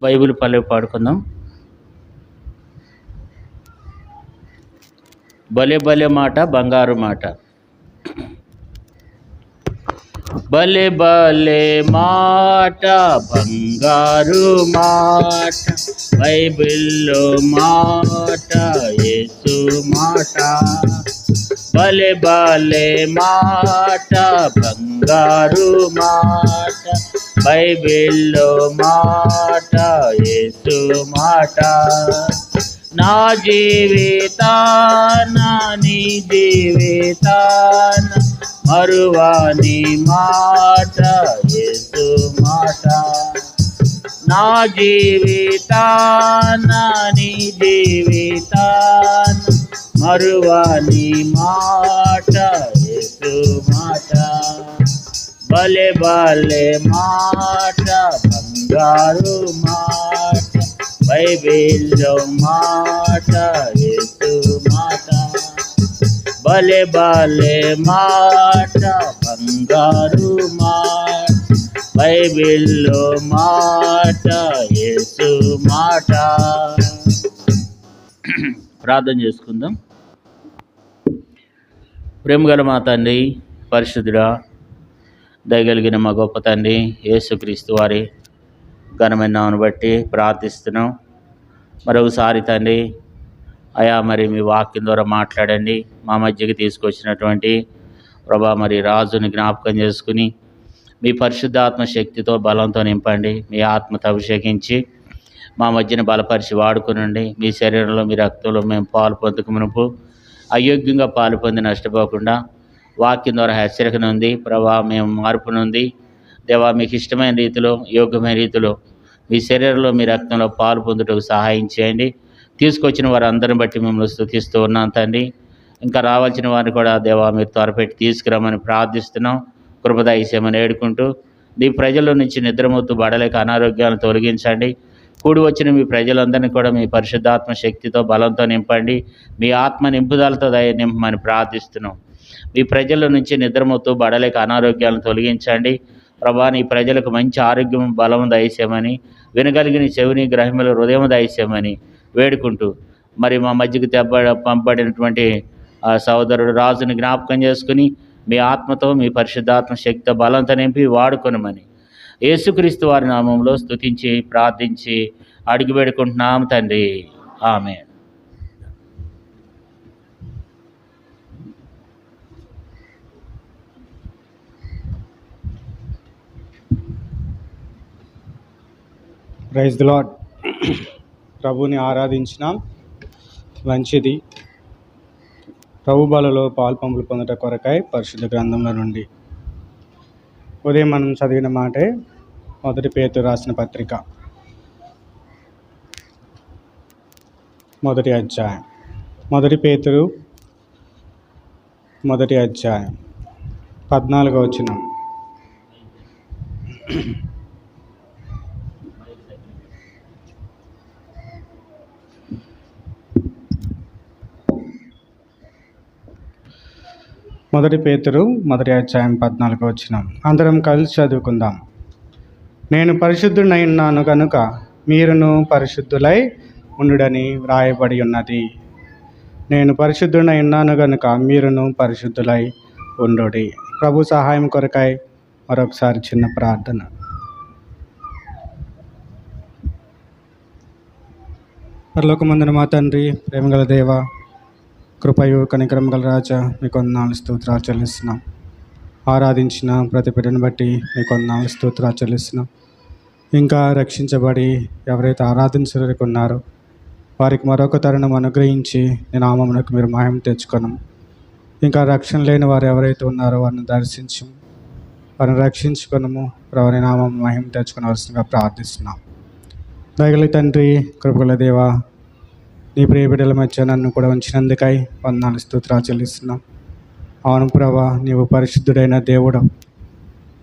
Bible పల్లవి పాడుకుందాం. భలే భలే మాట బంగారు మాట. భలే భలే మాట బంగారు మాట, బైబిల్లో మాట యేసు మాట. భలే భలే మాట బంగారు మాట, బైబిల్లో మాట యేసు మాట. నా జీవితాన నీ జీవితాన మరువాని మాట యేసు మాట. నా జీవితాన నీ జీవితాన మరువాని మాట యేసు మాట. భలే భలే మాట బంగారు మాట, బైబిల్లో మాట యేసు మాట. భలే భలే మాట బంగారు మాట, బైబిల్లో మాట యేసు మాట. ప్రార్థన చేసుకుందాం. ప్రేమగల మా తండ్రి, పరిశుద్ధుడా, దయగలిగిన మా గొప్ప తండ్రి యేసుక్రీస్తు వారి ఘనమైన నామమును బట్టి ప్రార్థిస్తున్నాం. మరొకసారి తండ్రి అయా మరి మీ వాక్యం ద్వారా మాట్లాడండి. మా మధ్యకి తీసుకొచ్చినటువంటి ప్రభా మరి రాజుని జ్ఞాపకం చేసుకుని మీ పరిశుద్ధాత్మ శక్తితో బలంతో నింపండి. మీ ఆత్మతో అభిషేకించి మా మధ్యన బలపరిచి వాడుకునండి. మీ శరీరంలో మీ రక్తంలో మేము పాలు పొందుకు మునుపు అయోగ్యంగా పాలు పొంది నష్టపోకుండా వాక్యం ద్వారా హెచ్చరిక నుండి ప్రభా మేము మార్పు నుండి దేవా మీకు ఇష్టమైన రీతిలో యోగ్యమైన రీతిలో మీ శరీరంలో మీ రక్తంలో పాలు పొందుటకు సహాయం చేయండి. తీసుకొచ్చిన వారందరిని బట్టి మిమ్మల్ని స్తుతిస్తూ ఉన్నాం తండ్రి. ఇంకా రావాల్సిన వారిని కూడా దేవా మీరు త్వరపెట్టి తీసుకురామని ప్రార్థిస్తున్నాం. కృపదయచేయమని వేడుకుంటూ మీ ప్రజల నుంచి నిద్రమొత్తు బడలేక అనారోగ్యాలను తొలగించండి. కూడి వచ్చిన మీ ప్రజలందరినీ కూడా మీ పరిశుద్ధాత్మ శక్తితో బలంతో నింపండి. మీ ఆత్మ నింపుదలతో నింపమని ప్రార్థిస్తున్నాం. మీ ప్రజల నుంచి నిద్రమొత్తు బడలేక అనారోగ్యాలను తొలగించండి. ప్రభా నీ ప్రజలకు మంచి ఆరోగ్యం బలం దయచేయమని, వినగలిగిన చెవిని గ్రహముల హృదయం దయచేయమని వేడుకుంటూ మరి మా మధ్యకు పంపబడినటువంటి సహోదరుడు రాజుని జ్ఞాపకం చేసుకుని మీ ఆత్మతో మీ పరిశుద్ధాత్మ శక్తి బలంతో నింపి వాడుకొనమని యేసుక్రీస్తు వారి నామంలో స్తుతించి ప్రార్థించి అడిగి వేడుకుంటున్నాం తండ్రి. ఆమేన్. Praise the lord. ప్రభుని ఆరాధించినాం. మంచిది. ప్రభు బలలో పాల్పంపులు పొందట కొరకై పరిశుద్ధ గ్రంథంలో నుండి ఉదయం మనం చదివిన మాటే 1 పేతురు రాసిన పత్రిక 1వ అధ్యాయం. 1 పేతురు 1వ అధ్యాయం 14వ వచనం. మొదటి పేతురు 1వ అధ్యాయం 14వ వచనం. అందరం కలిసి చదువుకుందాం. నేను పరిశుద్ధుడై ఉన్నాను కనుక మీరును పరిశుద్ధులై ఉండుడని వ్రాయబడి ఉన్నది. నేను పరిశుద్ధుడై ఉన్నాను కనుక మీరును పరిశుద్ధులై ఉండుడి. ప్రభు సహాయం కొరకై మరొకసారి చిన్న ప్రార్థన. పరలోకమందున మా తండ్రి, ప్రేమగల దేవ, కృపయు కనికరం గల రాజా, మీకు వందనాలు స్తోత్రాలు చెల్లిస్తున్నాం. ఆరాధించిన ప్రతి బిడ్డను బట్టి మీకు వందనాలు స్తోత్రాలు చెల్లిస్తున్నాం. ఇంకా రక్షించబడి ఎవరైతే ఆరాధించలేకున్నారో వారికి మరొక తరుణం అనుగ్రహించి నీ నామమునకు మీరు మహిమ తెచ్చుకొనము. ఇంకా రక్షణ లేని వారు ఎవరైతే ఉన్నారో వారిని దర్శించము, వారిని రక్షించుకొనము. వారి నామం మహిమ తెచ్చుకోవాల్సిందిగా ప్రార్థిస్తున్నాం. దయగల తండ్రి, కృపగల దేవా, నీ ప్రియ బిడ్డల మధ్య నన్ను కూడా ఉంచినందుకై వందనాలు స్తోత్రాలు చెల్లిస్తున్నాం. అవును ప్రభా, నీవు పరిశుద్ధుడైన దేవుడు.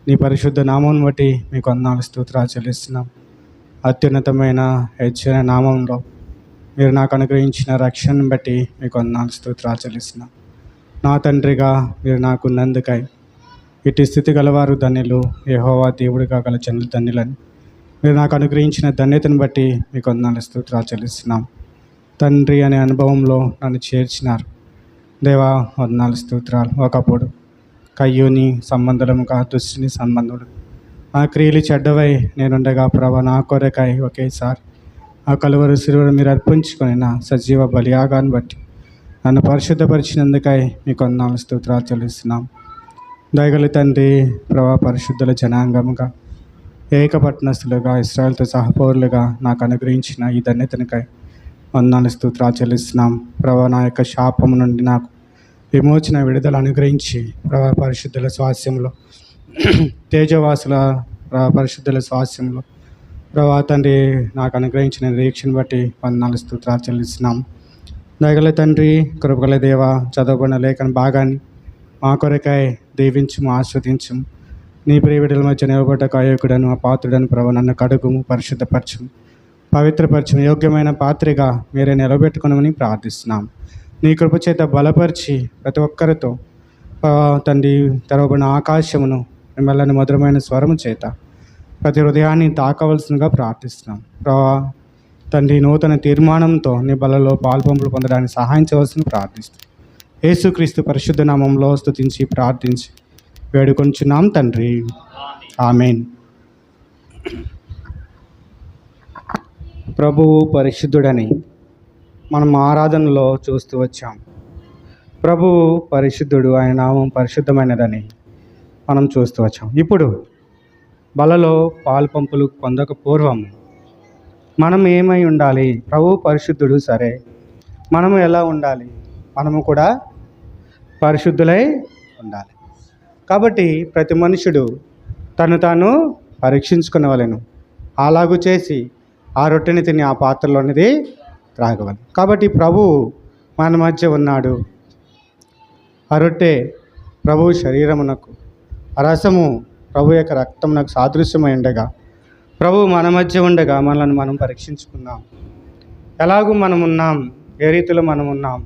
నీ పరిశుద్ధ నామం బట్టి మీకు వందనాలు స్తోత్రాలు చెల్లిస్తున్నాం. అత్యున్నతమైన హెచ్చైన నామంలో మీరు నాకు అనుగ్రహించిన రక్షణను బట్టి మీకు వందనాలు స్తోత్రాలు చెల్లిస్తున్నాం. నా తండ్రిగా మీరు నాకు ఉన్నందుకై ఇటు స్థితి గలవారు ధన్యులు, యెహోవా దేవుడిగా గల జనులు ధన్యులని మీరు నాకు అనుగ్రహించిన ధన్యతను బట్టి మీకు వందనాలు స్తోత్రాలు చెల్లిస్తున్నాం. తండ్రి అనే అనుభవంలో నన్ను చేర్చినారు. దేవా వందనాలు స్తోత్రాలు. ఒకప్పుడు కయ్యూని సంబంధముగా దుష్టుని సంబంధుడు ఆ క్రియలు చెడ్డవై నేనుండగా ప్రభా నా కొరకై ఒకేసారి ఆ కలువరు శిలువను మీరు అర్పించుకొని నా సజీవ బలియాగాన్ని బట్టి నన్ను పరిశుద్ధపరిచినందుకై మీకు వందనాలు స్తోత్రాలు చెల్లిస్తున్నాం. దయగల తండ్రి ప్రభా పరిశుద్ధుల జనాంగముగా ఏకపట్నస్తులుగా ఇశ్రాయేలుతో సహపౌరులుగా నాకు అనుగ్రహించిన ఈ ధన్యతనికై వందనాలు స్తోత్రాలు చెల్లిస్తున్నాం. ప్రభా నా యొక్క శాపము నుండి నాకు విమోచన విడుదల అనుగ్రహించి ప్రభా పరిశుద్ధుల స్వాస్యంలో తేజవాసుల పరిశుద్ధుల స్వాస్యంలో ప్రభా తండ్రి నాకు అనుగ్రహించిన నిరీక్షను బట్టి వందనాలు స్తోత్రాలు చెల్లిస్తున్నాం. దయగల తండ్రి కృపగల దేవ చదవబడిన లేఖన భాగాన్ని మా కొరకై దీవించుము, ఆస్వాదించుము. నీ ప్రియవిడల మధ్య నిలబడ్డ కాయకుడను ఆ పాత్రుడను ప్రభు నన్ను కడుగుము, పరిశుద్ధపరచుము, పవిత్రపరచుము, యోగ్యమైన పాత్రగా మీరే నిలబెట్టుకునమని ప్రార్థిస్తున్నాం. నీ కృప చేత బలపరిచి ప్రతి ఒక్కరితో తండ్రి తెరవబడిన ఆకాశమును మిమ్మల్ని మధురమైన స్వరము చేత ప్రతి హృదయాన్ని తాకవలసిందిగా ప్రార్థిస్తున్నాం. ప్రభా తండ్రి నూతన తీర్మానంతో నీ బలలో పాల్పంపులు పొందడానికి సహాయం చేయవలసింది ప్రార్థిస్తున్నాం. యేసుక్రీస్తు పరిశుద్ధ నామంలో స్తుతించి ప్రార్థించి వేడుకొంచున్నాం తండ్రి, ఆమేన్. ప్రభువు పరిశుద్ధుడని మనం ఆరాధనలో చూస్తూ వచ్చాం. ప్రభువు పరిశుద్ధుడు, ఆయన నామం పరిశుద్ధమైనదని మనం చూస్తూ వచ్చాం. ఇప్పుడు బలలో పాల్పంపులు పొందక పూర్వం మనం ఏమై ఉండాలి? ప్రభువు పరిశుద్ధుడు, సరే మనము ఎలా ఉండాలి? మనము కూడా పరిశుద్ధులై ఉండాలి. కాబట్టి ప్రతి మనుషుడు తను తాను పరీక్షించుకునవలెను. అలాగూ చేసి ఆ రొట్టెని తిని ఆ పాత్రలోనిది త్రాగవలెను. కాబట్టి ప్రభువు మన మధ్య ఉన్నాడు. ఆ రొట్టె ప్రభువు శరీరమునకు, ఆ రసము ప్రభు యొక్క రక్తమునకు సాదృశ్యమై ఉండగా ప్రభువు మన మధ్య ఉండగా మనల్ని మనం పరీక్షించుకుందాం. ఎలాగూ మనం ఉన్నాం, ఏ రీతిలో మనం ఉన్నాం,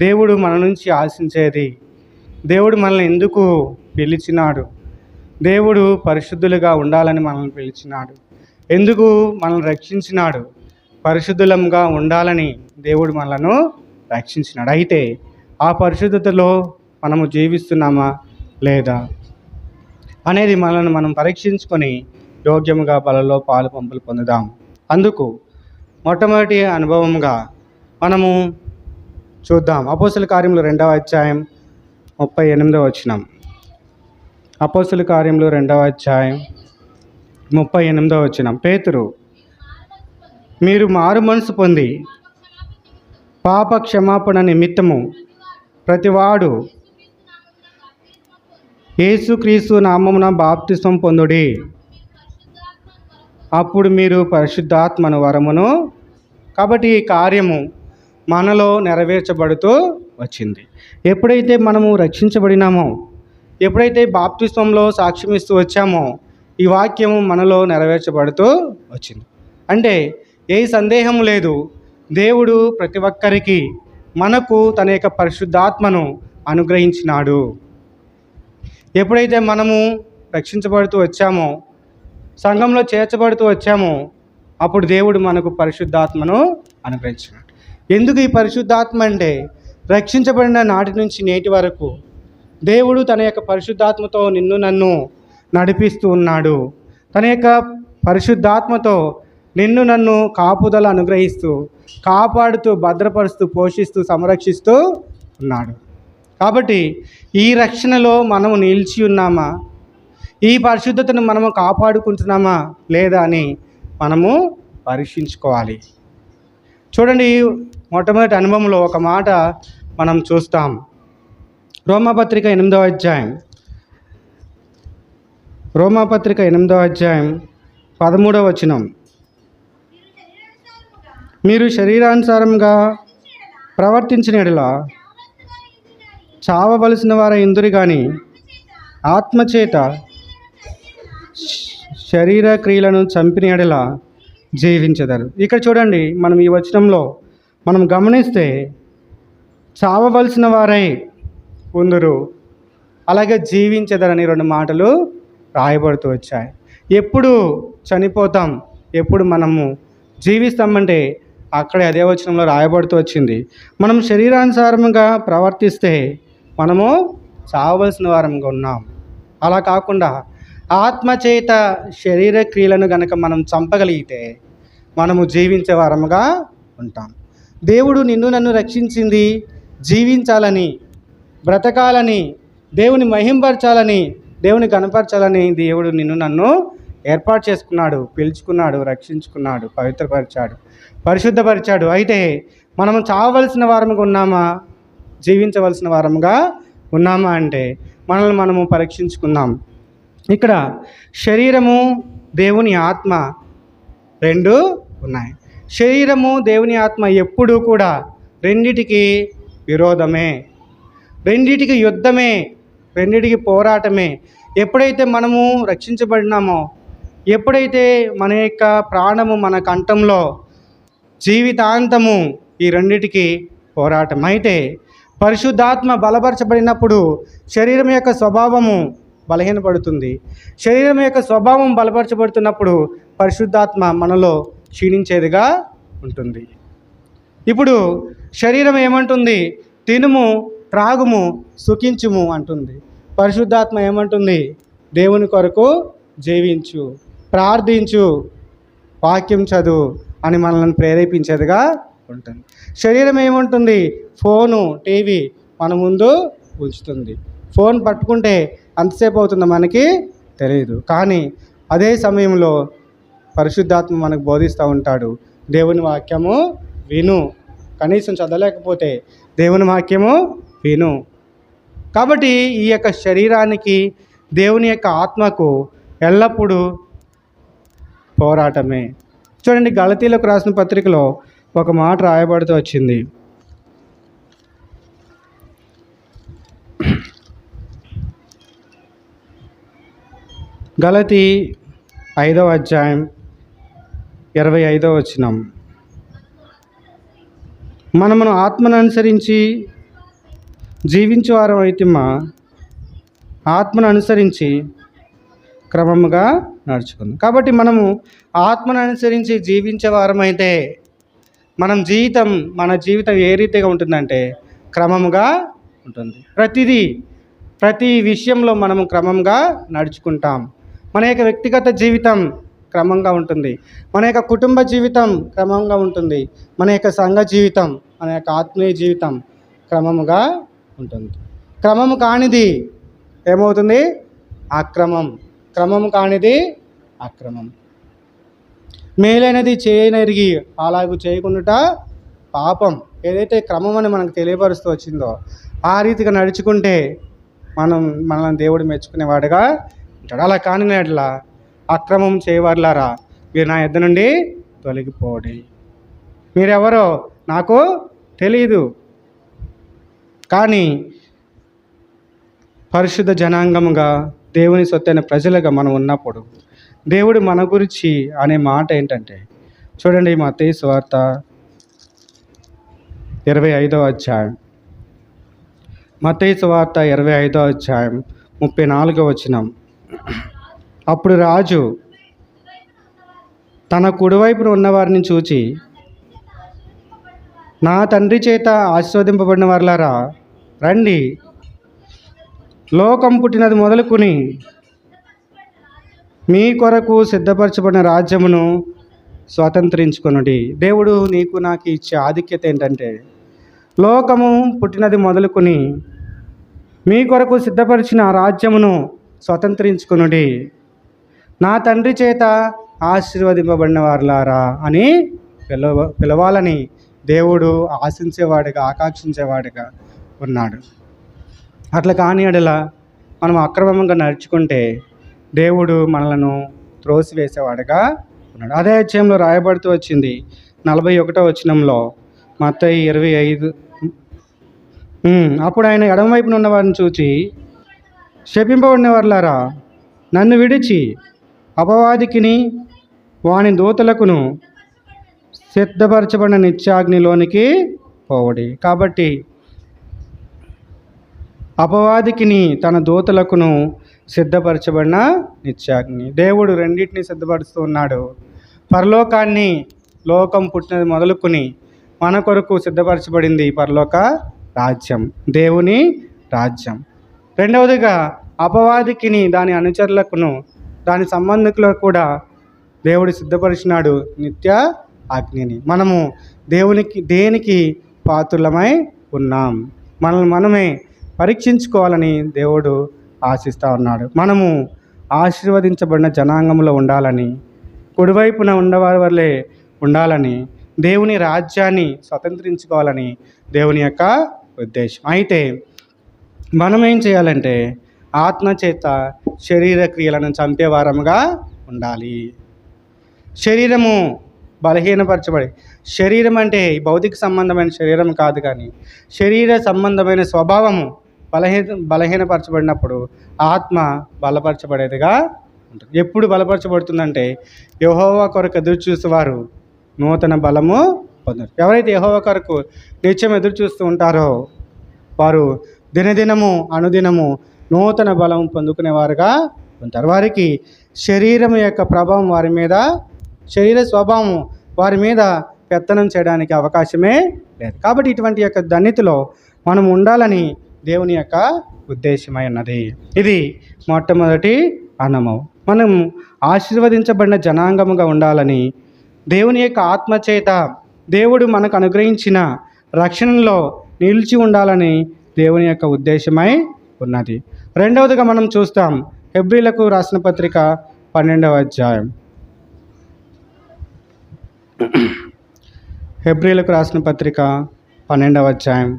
దేవుడు మన నుంచి ఆశించేది, దేవుడు మనల్ని ఎందుకు పిలిచినాడు, దేవుడు పరిశుద్ధులుగా ఉండాలని మనల్ని పిలిచినాడు, ఎందుకు మనల్ని రక్షించినాడు, పరిశుద్ధులంగా ఉండాలని దేవుడు మనలను రక్షించినాడు. అయితే ఆ పరిశుద్ధతలో మనము జీవిస్తున్నామా లేదా అనేది మనల్ని మనం పరీక్షించుకొని యోగ్యముగా బలలో పాలు పంపులు పొందుదాం. అందుకు మొట్టమొదటి అనుభవంగా మనము చూద్దాం అపోస్తల కార్యములు 2వ అధ్యాయం 38వ వచనం. అపోస్తల కార్యములు 2వ అధ్యాయం 38వ వచనం. పేతురు, మీరు మారు మనసు పొంది పాప క్షమాపణ నిమిత్తము ప్రతివాడు యేసుక్రీస్తు నామమున బాప్తిస్మం పొందుడి, అప్పుడు మీరు పరిశుద్ధాత్మను వరమును. కాబట్టి ఈ కార్యము మనలో నెరవేర్చబడుతూ వచ్చింది. ఎప్పుడైతే మనము రక్షించబడినామో, ఎప్పుడైతే బాప్తిస్మంలో సాక్ష్యం ఇస్తూ వచ్చామో, ఈ వాక్యము మనలో నెరవేర్చబడుతూ వచ్చింది. అంటే ఏ సందేహం లేదు, దేవుడు ప్రతి ఒక్కరికి మనకు తన యొక్క పరిశుద్ధాత్మను అనుగ్రహించినాడు. ఎప్పుడైతే మనము రక్షించబడుతూ వచ్చామో, సంఘంలో చేర్చబడుతూ వచ్చామో, అప్పుడు దేవుడు మనకు పరిశుద్ధాత్మను అనుగ్రహించినాడు. ఎందుకు ఈ పరిశుద్ధాత్మ అంటే, రక్షించబడిన నాటి నుంచి నేటి వరకు దేవుడు తన యొక్క పరిశుద్ధాత్మతో నిన్ను నన్ను నడిపిస్తూ ఉన్నాడు. తన యొక్క పరిశుద్ధాత్మతో నిన్ను నన్ను కాపుదల అనుగ్రహిస్తూ, కాపాడుతూ, భద్రపరుస్తూ, పోషిస్తూ, సంరక్షిస్తూ ఉన్నాడు. కాబట్టి ఈ రక్షణలో మనము నిలిచి ఉన్నామా, ఈ పరిశుద్ధతను మనము కాపాడుకుంటున్నామా లేదా అని మనము పరీక్షించుకోవాలి. చూడండి, మొట్టమొదటి అనుభవంలో ఒక మాట మనం చూస్తాం. రోమాపత్రిక 8వ అధ్యాయం 13వ వచనం. మీరు శరీరానుసారంగా ప్రవర్తించిన యెడల చావవలసిన వారై ఇందురు కానీ ఆత్మచేత శరీర క్రియలను చంపిన యెడల జీవించెదరు. ఇక్కడ చూడండి, మనం ఈ వచనంలో మనం గమనిస్తే చావవలసిన వారై ఉందురు, అలాగే జీవించెదరని 2 మాటలు రాయబడుతూ వచ్చాయి. ఎప్పుడు చనిపోతాం, ఎప్పుడు మనము జీవిస్తామంటే అక్కడే అదే వచనంలో రాయబడుతూ వచ్చింది. మనం శరీరానుసారంగా ప్రవర్తిస్తే మనము చావవలసిన వారంగా ఉన్నాం. అలా కాకుండా ఆత్మచేత శరీర క్రియలను గనక మనం చంపగలిగితే మనము జీవించే వారముగా ఉంటాం. దేవుడు నిన్ను నన్ను రక్షించింది జీవించాలని, బ్రతకాలని, దేవుని మహింపరచాలని, దేవుని కనపరచాలని దేవుడు నిన్ను నన్ను ఏర్పాటు చేసుకున్నాడు, పిలుచుకున్నాడు, రక్షించుకున్నాడు, పవిత్రపరిచాడు, పరిశుద్ధపరిచాడు. అయితే మనము చావవలసిన వారముగా ఉన్నామా, జీవించవలసిన వారముగా ఉన్నామా అంటే మనల్ని మనము పరీక్షించుకుందాం. ఇక్కడ శరీరము, దేవుని ఆత్మ రెండు ఉన్నాయి. శరీరము, దేవుని ఆత్మ ఎప్పుడూ కూడా రెండిటికి విరోధమే, రెండిటికి యుద్ధమే, రెండిటికి పోరాటమే. ఎప్పుడైతే మనము రక్షించబడినామో, ఎప్పుడైతే మన యొక్క ప్రాణము మన కంఠంలో, జీవితాంతము ఈ రెండిటికి పోరాటం. అయితే పరిశుద్ధాత్మ బలపరచబడినప్పుడు శరీరం యొక్క స్వభావము బలహీనపడుతుంది. శరీరం యొక్క స్వభావం బలపరచబడుతున్నప్పుడు పరిశుద్ధాత్మ మనలో క్షీణించేదిగా ఉంటుంది. ఇప్పుడు శరీరం ఏమంటుంది? తినుము, త్రాగుము, సుఖించుము అంటుంది. పరిశుద్ధాత్మ ఏమంటుంది? దేవుని కొరకు జీవించు, ప్రార్థించు, వాక్యం చదువు అని మనల్ని ప్రేరేపించేదిగా ఉంటుంది. శరీరం ఏముంటుంది? ఫోను, టీవీ మన ముందు ఉంచుతుంది. ఫోన్ పట్టుకుంటే అంతసేపు అవుతుందో మనకి తెలియదు. కానీ అదే సమయంలో పరిశుద్ధాత్మ మనకు బోధిస్తూ ఉంటాడు, దేవుని వాక్యము విను. కనీసం చదవలేకపోతే దేవుని వాక్యము విను. కాబట్టి ఈ యొక్క శరీరానికి, దేవుని యొక్క ఆత్మకు ఎల్లప్పుడూ పోరాటమే. చూడండి, గలతీలకు రాసిన పత్రికలో ఒక మాట రాయబడుతూ వచ్చింది. గలతీ 5వ అధ్యాయం 25వ వచనం. మనమును ఆత్మను అనుసరించి జీవించేవారం అయితే ఆత్మను అనుసరించి క్రమముగా నడుచుకుందాం. కాబట్టి మనము ఆత్మను అనుసరించి జీవించే వారమైతే మన జీవితం ఏ రీతిగా ఉంటుందంటే క్రమముగా ఉంటుంది. ప్రతి విషయంలో మనము క్రమంగా నడుచుకుంటాం. మన యొక్క వ్యక్తిగత జీవితం క్రమంగా ఉంటుంది, మన యొక్క కుటుంబ జీవితం క్రమంగా ఉంటుంది, మన యొక్క సంఘ జీవితం, మన యొక్క ఆత్మీయ జీవితం క్రమముగా ఉంటుంది. క్రమము కానిది ఏమవుతుంది? అక్రమం. క్రమము కానిది అక్రమం. మేలైనది చేయనెరిగి అలాగూ చేయకుండా పాపం. ఏదైతే క్రమం అని మనకు తెలియపరుస్తూ వచ్చిందో ఆ రీతిగా నడుచుకుంటే మనల్ని దేవుడు మెచ్చుకునేవాడుగా ఉంటాడు. అలా కాని అట్లా అక్రమం చేయవారులారా, మీరు నా యొద్ద నుండి తొలగిపోండి. మీరెవరో నాకు తెలియదు. కానీ పరిశుద్ధ జనాంగముగా, దేవుని సొత్తైన ప్రజలుగా మనం ఉన్నప్పుడు దేవుడు మన గురించి అనే మాట ఏంటంటే, చూడండి మత్తయి సువార్త 25వ అధ్యాయం, మత్తయి సువార్త 25వ అధ్యాయం 34వ వచనం. అప్పుడు రాజు తన కుడివైపున ఉన్నవారిని చూచి, నా తండ్రి చేత ఆశీర్వదింపబడిన వారులారా రండి, లోకం పుట్టినది మొదలుకొని మీ కొరకు సిద్ధపరచబడిన రాజ్యమును స్వతంత్రించుకొనుడి. దేవుడు నీకు నాకు ఇచ్చే ఆధిక్యత ఏంటంటే, లోకము పుట్టినది మొదలుకొని మీ కొరకు సిద్ధపరిచిన రాజ్యమును స్వతంత్రించుకొనుడి, నా తండ్రి చేత ఆశీర్వదింపబడిన వారులారా అని పిలవాలని దేవుడు ఆశించేవాడుగా, ఆకాంక్షించేవాడుగా ఉన్నాడు. అట్లా కాని ఎడల మనం అక్రమంగా నడుచుకుంటే దేవుడు మనలను త్రోసివేసేవాడుగా ఉన్నాడు. అదే అధ్యాయంలో రాయబడుతూ వచ్చింది 41వ వచనంలో, మత్తయి 25. అప్పుడు ఆయన ఎడమవైపున ఉన్న వారిని చూచి, శపింపబడిన వారులారా నన్ను విడిచి అపవాదికిని వాని దూతలకును సిద్ధపరచబడిన నిత్యాగ్నిలోనికి పోవడి. కాబట్టి అపవాదికిని తన దూతలకును సిద్ధపరచబడిన నిత్యాగ్ని. దేవుడు రెండింటిని సిద్ధపరుస్తూ ఉన్నాడు. పరలోకాన్ని, లోకం పుట్టినది మొదలుకొని మన కొరకు సిద్ధపరచబడింది పరలోక రాజ్యం, దేవుని రాజ్యం. రెండవదిగా అపవాదికిని, దాని అనుచరులకును, దాని సంబంధికులకు కూడా దేవుడు సిద్ధపరిచినాడు నిత్య అగ్నిని. మనము దేనికి పాత్రులమై ఉన్నాం, మనల్ని మనమే పరీక్షించుకోవాలని దేవుడు ఆశిస్తూ ఉన్నాడు. మనము ఆశీర్వదించబడిన జనాంగంలో ఉండాలని, కుడివైపున ఉండవారి వల్లే ఉండాలని, దేవుని రాజ్యాన్ని స్వతంత్రించుకోవాలని దేవుని యొక్క ఉద్దేశం. అయితే మనం ఏం చేయాలంటే ఆత్మచేత శరీర క్రియలను చంపేవారముగా ఉండాలి. శరీరము బలహీనపరచబడి, శరీరం అంటే భౌతిక సంబంధమైన శరీరం కాదు, కానీ శరీర సంబంధమైన స్వభావము బలహీనపరచబడినప్పుడు ఆత్మ బలపరచబడేదిగా ఉంటుంది. ఎప్పుడు బలపరచబడుతుందంటే యెహోవా కొరకు ఎదురు చూసేవారు నూతన బలము పొందారు. ఎవరైతే యెహోవా కొరకు నిత్యం ఎదురు చూస్తూ ఉంటారో వారు దినదినము అనుదినము నూతన బలం పొందుకునేవారుగా ఉంటారు. వారికి శరీరం యొక్క ప్రభావం వారి మీద, శరీర స్వభావం వారి మీద పెత్తనం చేయడానికి అవకాశమే లేదు. కాబట్టి ఇటువంటి యొక్క ధన్యతలో మనం ఉండాలని దేవుని యొక్క ఉద్దేశమై ఉన్నది. ఇది మొట్టమొదటి అనుభవం. మనం ఆశీర్వదించబడిన జనాంగముగా ఉండాలని, దేవుని యొక్క ఆత్మచేత దేవుడు మనకు అనుగ్రహించిన రక్షణలో నిలిచి ఉండాలని దేవుని యొక్క ఉద్దేశమై ఉన్నది. రెండవదిగా మనం చూస్తాం హెబ్రీలకు రాసిన పత్రిక 12వ అధ్యాయం. హెబ్రీలకు రాసిన పత్రిక 12వ అధ్యాయం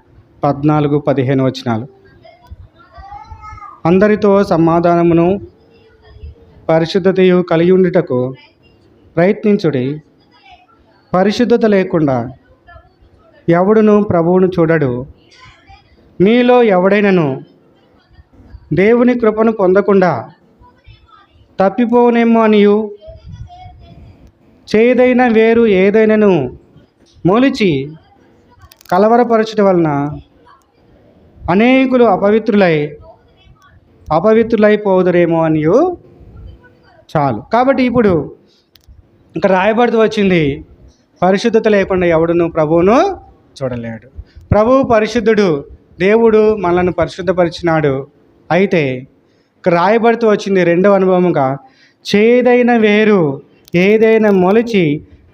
14-15 వచనాలు. అందరితో సమాధానమును పరిశుద్ధతయు కలిగి ఉండుటకు ప్రయత్నించుడి. పరిశుద్ధత లేకుండా ఎవడును ప్రభువును చూడడు. మీలో ఎవడైనను దేవుని కృపను పొందకుండా తప్పిపోనేమో అనియు, చేదైన వేరు ఏదైనను మొలిచి కలవరపరచుట వలన అనేకులు అపవిత్రులైపోదురేమో అనియు చాలు. కాబట్టి ఇప్పుడు ఇంకా రాయబడుతూ వచ్చింది, పరిశుద్ధత లేకుండా ఎవడును ప్రభువును చూడలేడు. ప్రభువు పరిశుద్ధుడు, దేవుడు మనల్ని పరిశుద్ధపరిచినాడు. అయితే ఇక్కడ రాయబడుతూ వచ్చింది రెండవ అనుభవముగా, చేదైన వేరు ఏదైనా మొలిచి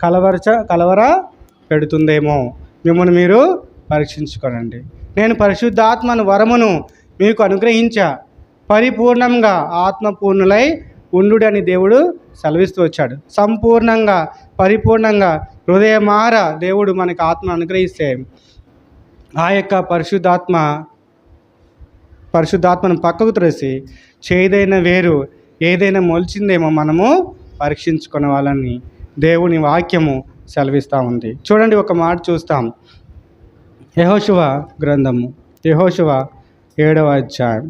కలవర పెడుతుందేమో మిమ్మల్ని మీరు పరీక్షించుకోనండి. నేను పరిశుద్ధాత్మను వరమును మీకు అనుగ్రహించా, పరిపూర్ణంగా ఆత్మపూర్ణులై ఉండుడని దేవుడు సెలవిస్తూ వచ్చాడు. సంపూర్ణంగా, పరిపూర్ణంగా హృదయమార దేవుడు మనకు ఆత్మను అనుగ్రహిస్తే ఆ యొక్క పరిశుద్ధాత్మను పక్కకు త్రోసి చేదైన వేరు ఏదైనా మొలిచిందేమో మనము పరీక్షించుకునే వాళ్ళని దేవుని వాక్యము సెలవిస్తూ ఉంది. చూడండి, ఒక మాట చూస్తాం. యెహోషువ గ్రంథము, యెహోషువ 7వ అధ్యాయం.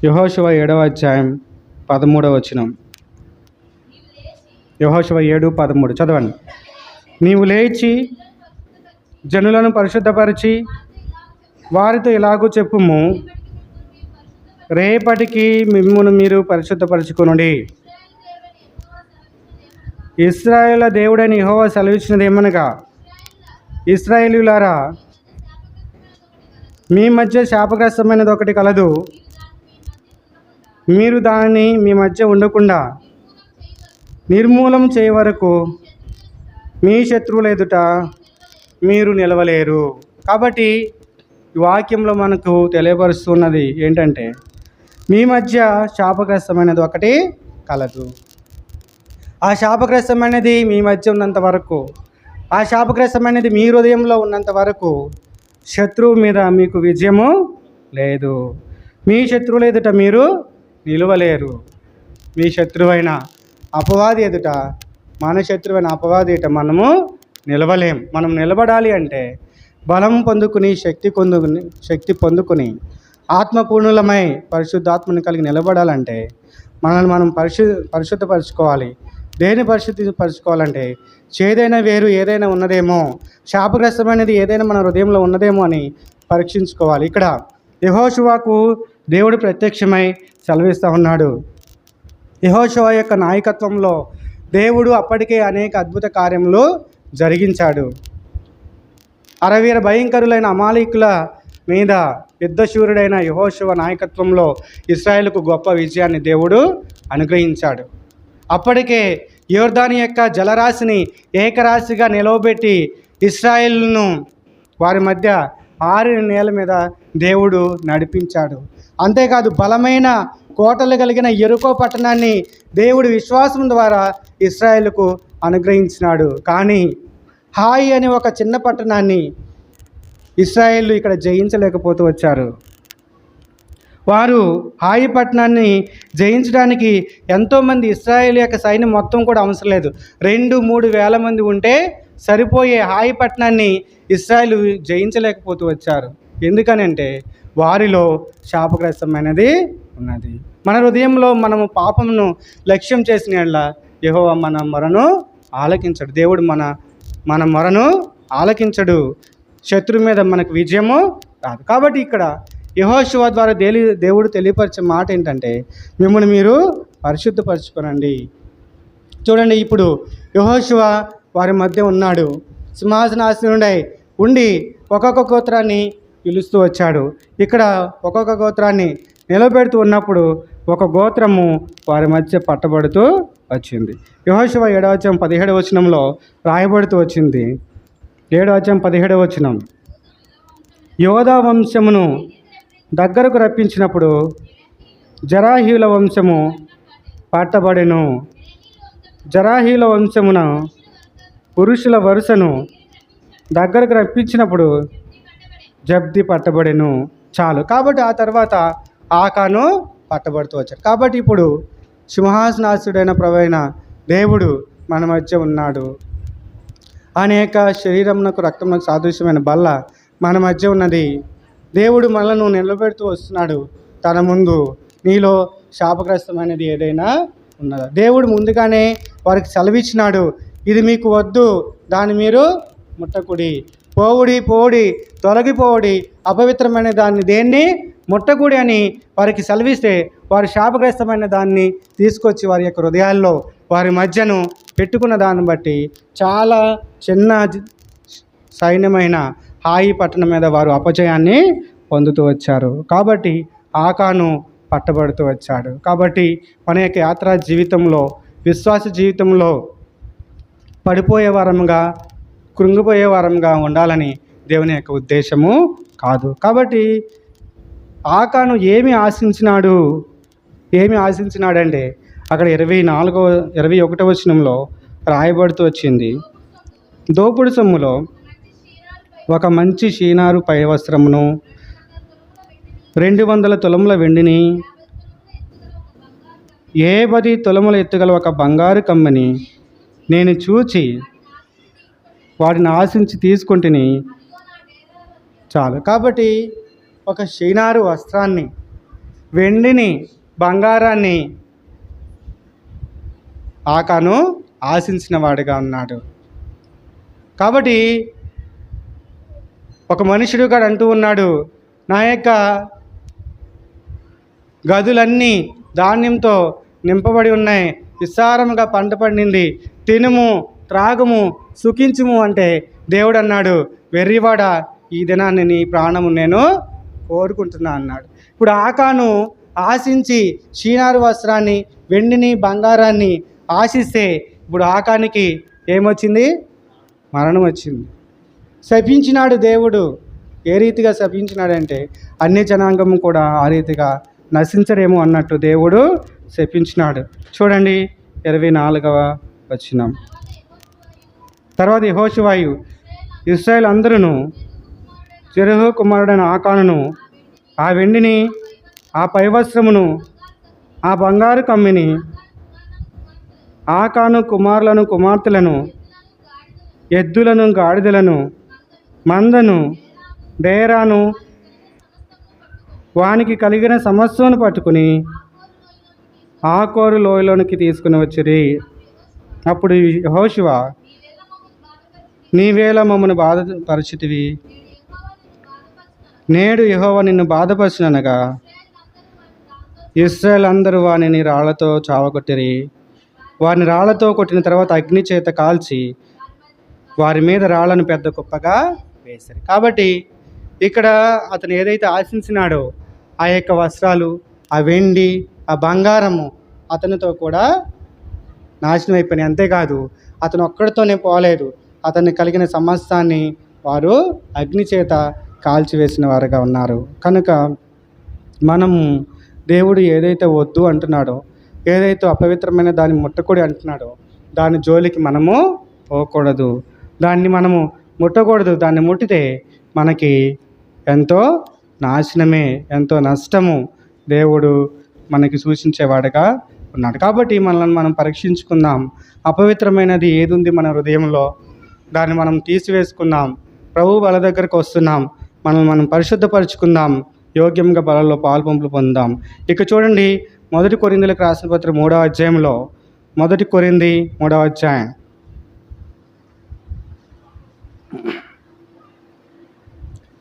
యెహోషువ 7వ అధ్యాయం 13వ వచనం. యెహోషువ 7:13 చదవండి. నీవు లేచి జనులను పరిశుద్ధపరిచి వారితో ఇలాగూ చెప్పుము, రేపటికి మిమ్మును మీరు పరిశుద్ధపరచుకొనుడి. ఇశ్రాయేల దేవుడైన యెహోవా సెలవిచ్చినది ఏమనగా, ఇశ్రాయేలీయులారా, మీ మధ్య శాపగ్రస్తమైనది ఒకటి కలదు. మీరు దానిని మీ మధ్య ఉండకుండా నిర్మూలం చేయ వరకు మీ శత్రువుల ఎదుట మీరు నిలవలేరు. కాబట్టి ఈ వాక్యంలో మనకు తెలియపరుస్తున్నది ఏంటంటే, మీ మధ్య శాపగ్రస్తమైనది ఒకటి కలదు. ఆ శాపగ్రస్తమైనది మీ మధ్య ఉన్నంత వరకు, ఆ శాపగ్రస్తమైనది మీ హృదయంలో ఉన్నంత వరకు శత్రువు మీద మీకు విజయము లేదు. మీ శత్రువుల ఎదుట మీరు నిలవలేరు. మీ శత్రువైన అపవాది ఎదుట, మన శత్రువైన అపవాది ఎదుట మనము నిలవలేం. మనం నిలబడాలి అంటే బలం పొందుకుని, శక్తి పొందుకుని ఆత్మపూర్ణులమై పరిశుద్ధాత్మని కలిగి నిలబడాలంటే మనల్ని మనం పరిశుద్ధపరచుకోవాలి. దేని పరిశుద్ధి పరచుకోవాలంటే చేదైన వేరు ఏదైనా ఉన్నదేమో, శాపగ్రస్తమైనది ఏదైనా మన హృదయంలో ఉన్నదేమో అని పరీక్షించుకోవాలి. ఇక్కడ యెహోషువకు దేవుడు ప్రత్యక్షమై సెలవిస్తూ ఉన్నాడు. యెహోషువ యొక్క నాయకత్వంలో దేవుడు అప్పటికే అనేక అద్భుత కార్యములు జరిగించాడు. అరవీర భయంకరులైన అమాలీకుల మీద యుద్ధశూరుడైన యెహోషువ నాయకత్వంలో ఇశ్రాయేలుకు గొప్ప విజయాన్ని దేవుడు అనుగ్రహించాడు. అప్పటికే యోర్దాను యొక్క జలరాశిని ఏకరాశిగా నిలవబెట్టి ఇశ్రాయేలును వారి మధ్య 6 నేల మీద దేవుడు నడిపించాడు. అంతేకాదు బలమైన కోటలు కలిగిన యెరికో పట్టణాన్ని దేవుడు విశ్వాసం ద్వారా ఇశ్రాయేలుకు అనుగ్రహించినాడు. కానీ హాయి అనే ఒక చిన్న పట్టణాన్ని ఇశ్రాయేలు ఇక్కడ జయించలేకపోతూ వచ్చారు. వారు హాయి పట్టణాన్ని జయించడానికి ఎంతోమంది ఇశ్రాయేల్ యొక్క సైన్యం మొత్తం కూడా అవసరం లేదు, 2-3 వేల మంది ఉంటే సరిపోయే హాయి పట్టణాన్ని ఇశ్రాయేల్ జయించలేకపోతూ వచ్చారు. ఎందుకనంటే వారిలో శాపగ్రస్తమైనది ఉన్నది. మన హృదయంలో మనము పాపమును లక్ష్యం చేసిన యెడల యెహోవా మన మొరను ఆలకించడు. దేవుడు మన మొరను ఆలకించడు. శత్రువు మీద మనకు విజయము రాదు. కాబట్టి ఇక్కడ యెహోషువ ద్వారా దేవుడు తెలియపరిచే మాట ఏంటంటే మిమ్మల్ని మీరు పరిశుద్ధపరచుకోనండి. చూడండి, ఇప్పుడు యెహోషువ వారి మధ్య ఉన్నాడు. సింహాసనాసీనుడై ఉండి ఒక్కొక్క గోత్రాన్ని పిలుస్తూ వచ్చాడు. ఇక్కడ ఒక్కొక్క గోత్రాన్ని నిలబెడుతూ ఉన్నప్పుడు ఒక గోత్రము వారి మధ్య పట్టబడుతూ వచ్చింది. యెహోషువ 7వ అధ్యాయం 17వ వచనంలో రాయబడుతూ వచ్చింది. 7వ అధ్యాయం 17వ వచనం, యోధా వంశమును దగ్గరకు రప్పించినప్పుడు జరాహీల వంశము పట్టబడెను. జరాహీల వంశమున పురుషుల వరుసను దగ్గరకు రప్పించినప్పుడు జబ్ది పట్టబడెను. చాలు. కాబట్టి ఆ తర్వాత ఆకాను పట్టబడుతూ వచ్చాడు. కాబట్టి ఇప్పుడు సింహాసనాసుడైన ప్రభువైన దేవుడు మన మధ్య ఉన్నాడు. అనేక శరీరమునకు రక్తమునకు సాదృశ్యమైన బల్ల మన మధ్య ఉన్నది. దేవుడు మనలను నిలబెడుతూ వస్తున్నాడు. తన ముందు నీలో శాపగ్రస్తమైనది ఏదైనా ఉన్నదా? దేవుడు ముందుగానే వారికి సెలవిచ్చినాడు, ఇది మీకు వద్దు, దాన్ని మీరు ముట్టకుడి, పోవుడి తొలగిపోవుడి, అపవిత్రమైన దాన్ని దేన్ని ముట్టకుడి అని వారికి సెలవిస్తే వారి శాపగ్రస్తమైన దాన్ని తీసుకొచ్చి వారి యొక్క హృదయాల్లో వారి మధ్యను పెట్టుకున్న దాన్ని బట్టి చాలా చిన్న సైన్యమైన హాయి పట్టణం మీద వారు అపజయాన్ని పొందుతూ వచ్చారు. కాబట్టి ఆకాను పట్టబడుతూ వచ్చాడు. కాబట్టి మన యొక్క యాత్రా జీవితంలో, విశ్వాస జీవితంలో పడిపోయే వారంగా, కృంగిపోయే వారంగా ఉండాలని దేవుని యొక్క ఉద్దేశము కాదు. కాబట్టి ఆకాను ఏమి ఆశించినాడంటే అక్కడ 21వ వచనంలో రాయబడుతూ వచ్చింది, దోపుడు సొమ్ములో ఒక మంచి షీనారు పై వస్త్రమును 200 తులముల వెండిని 10 తులముల ఎత్తుగల ఒక బంగారు కమ్మని నేను చూచి వాటిని ఆశించి తీసుకుంటుని. చాలు. కాబట్టి ఒక షీనారు వస్త్రాన్ని, వెండిని, బంగారాన్ని ఆకాను ఆశించిన వాడిగా ఉన్నాడు. కాబట్టి ఒక మనుషుడు కూడా అంటూ ఉన్నాడు, నా యొక్క గదులన్నీ ధాన్యంతో నింపబడి ఉన్నాయి, విస్తారముగా పంట పండింది, తినుము త్రాగుము సుఖించుము అంటే దేవుడు అన్నాడు, వెర్రివాడ, ఈ దినాన్ని నీ ప్రాణము నేను కోరుకుంటున్నా అన్నాడు. ఇప్పుడు ఆకాను ఆశించి షీనారు వస్త్రాన్ని, వెండిని, బంగారాన్ని ఆశిస్తే ఇప్పుడు ఆకానికి ఏమొచ్చింది? మరణం వచ్చింది. శపించినాడు దేవుడు. ఏ రీతిగా శపించినాడంటే అన్ని జనాంగం కూడా ఆ రీతిగా నశించరేమో అన్నట్టు దేవుడు శపించినాడు. చూడండి 24వ వచనం. తర్వాత యెహోషువయు ఇశ్రాయేలు అందరూ జెరహు కుమారుడైన ఆకానును, ఆ వెండిని, ఆ పైవస్త్రమును, ఆ బంగారు కమ్మిని, ఆకాను కుమారులను కుమార్తెలను, ఎద్దులను గాడిదలను, మందను, డేరాను, వానికి కలిగిన సమస్యను పట్టుకుని ఆకోరు లోయలోనికి తీసుకుని వచ్చిరి. అప్పుడు యెహోషువ, నీవేళ మమ్మను బాధపరిచితివి, నేడు యెహోవా నిన్ను బాధపరిచిననగా ఇశ్రాయేలు అందరూ వానిని రాళ్లతో చావగొట్టిరి. వారిని రాళ్లతో కొట్టిన తర్వాత అగ్ని చేత కాల్చి వారి మీద రాళ్లను పెద్ద కుప్పగా వేశారు. కాబట్టి ఇక్కడ అతను ఏదైతే ఆశించినాడో ఆ యొక్క వస్త్రాలు, ఆ వెండి, ఆ బంగారము అతనితో కూడా నాశనం అయిపోయినాయి. అంతేకాదు అతను ఒక్కడితోనే పోలేదు, అతన్ని కలిగిన సమస్తాన్ని వారు అగ్ని చేత కాల్చివేసిన వారుగా ఉన్నారు. కనుక మనము దేవుడు ఏదైతే వద్దు అంటున్నాడో, ఏదైతే అపవిత్రమైన దాన్ని ముట్టకూడదు అంటున్నాడో దాని జోలికి మనము పోకూడదు, దాన్ని మనము ముట్టకూడదు. దాన్ని ముట్టితే మనకి ఎంతో నాశనమే, ఎంతో నష్టము దేవుడు మనకి సూచించేవాడుగా ఉన్నాడు. కాబట్టి మనల్ని మనం పరీక్షించుకుందాం. అపవిత్రమైనది ఏది ఉంది మన హృదయంలో, దాన్ని మనం తీసివేసుకుందాం. ప్రభు బల దగ్గరకు వస్తున్నాం, మనల్ని మనం పరిశుద్ధపరుచుకుందాం, యోగ్యంగా బలలో పాల్పంపులు పొందాం. ఇక చూడండి, 1 కొరింథీయులకు రాసిన పత్రిక 3వ అధ్యాయంలో, 1 కొరింథీ 3వ అధ్యాయం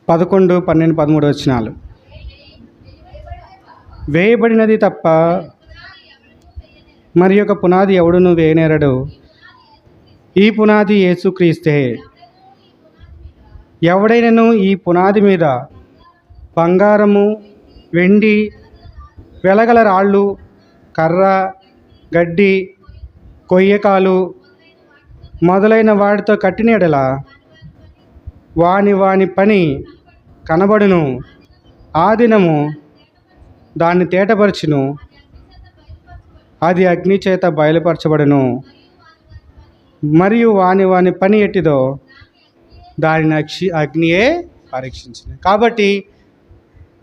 11, 12, 13 వచనాలు. వేయబడినది తప్ప మరి యొక్క పునాది ఎవడును వేయనేరడు, ఈ పునాది యేసుక్రీస్తే. ఎవడైనను ఈ పునాది మీద బంగారము, వెండి, వెలగల రాళ్ళు, కర్ర, గడ్డి, కొయ్యకాలు మొదలైన వాటితో కట్టిన యెడల వాని పని కనబడును, ఆ దినము దాన్ని తేటపరచును, అది అగ్ని చేత బయలుపరచబడును, మరియు వాని పని ఎట్టిదో దానిని అగ్నియే పరీక్షించును. కాబట్టి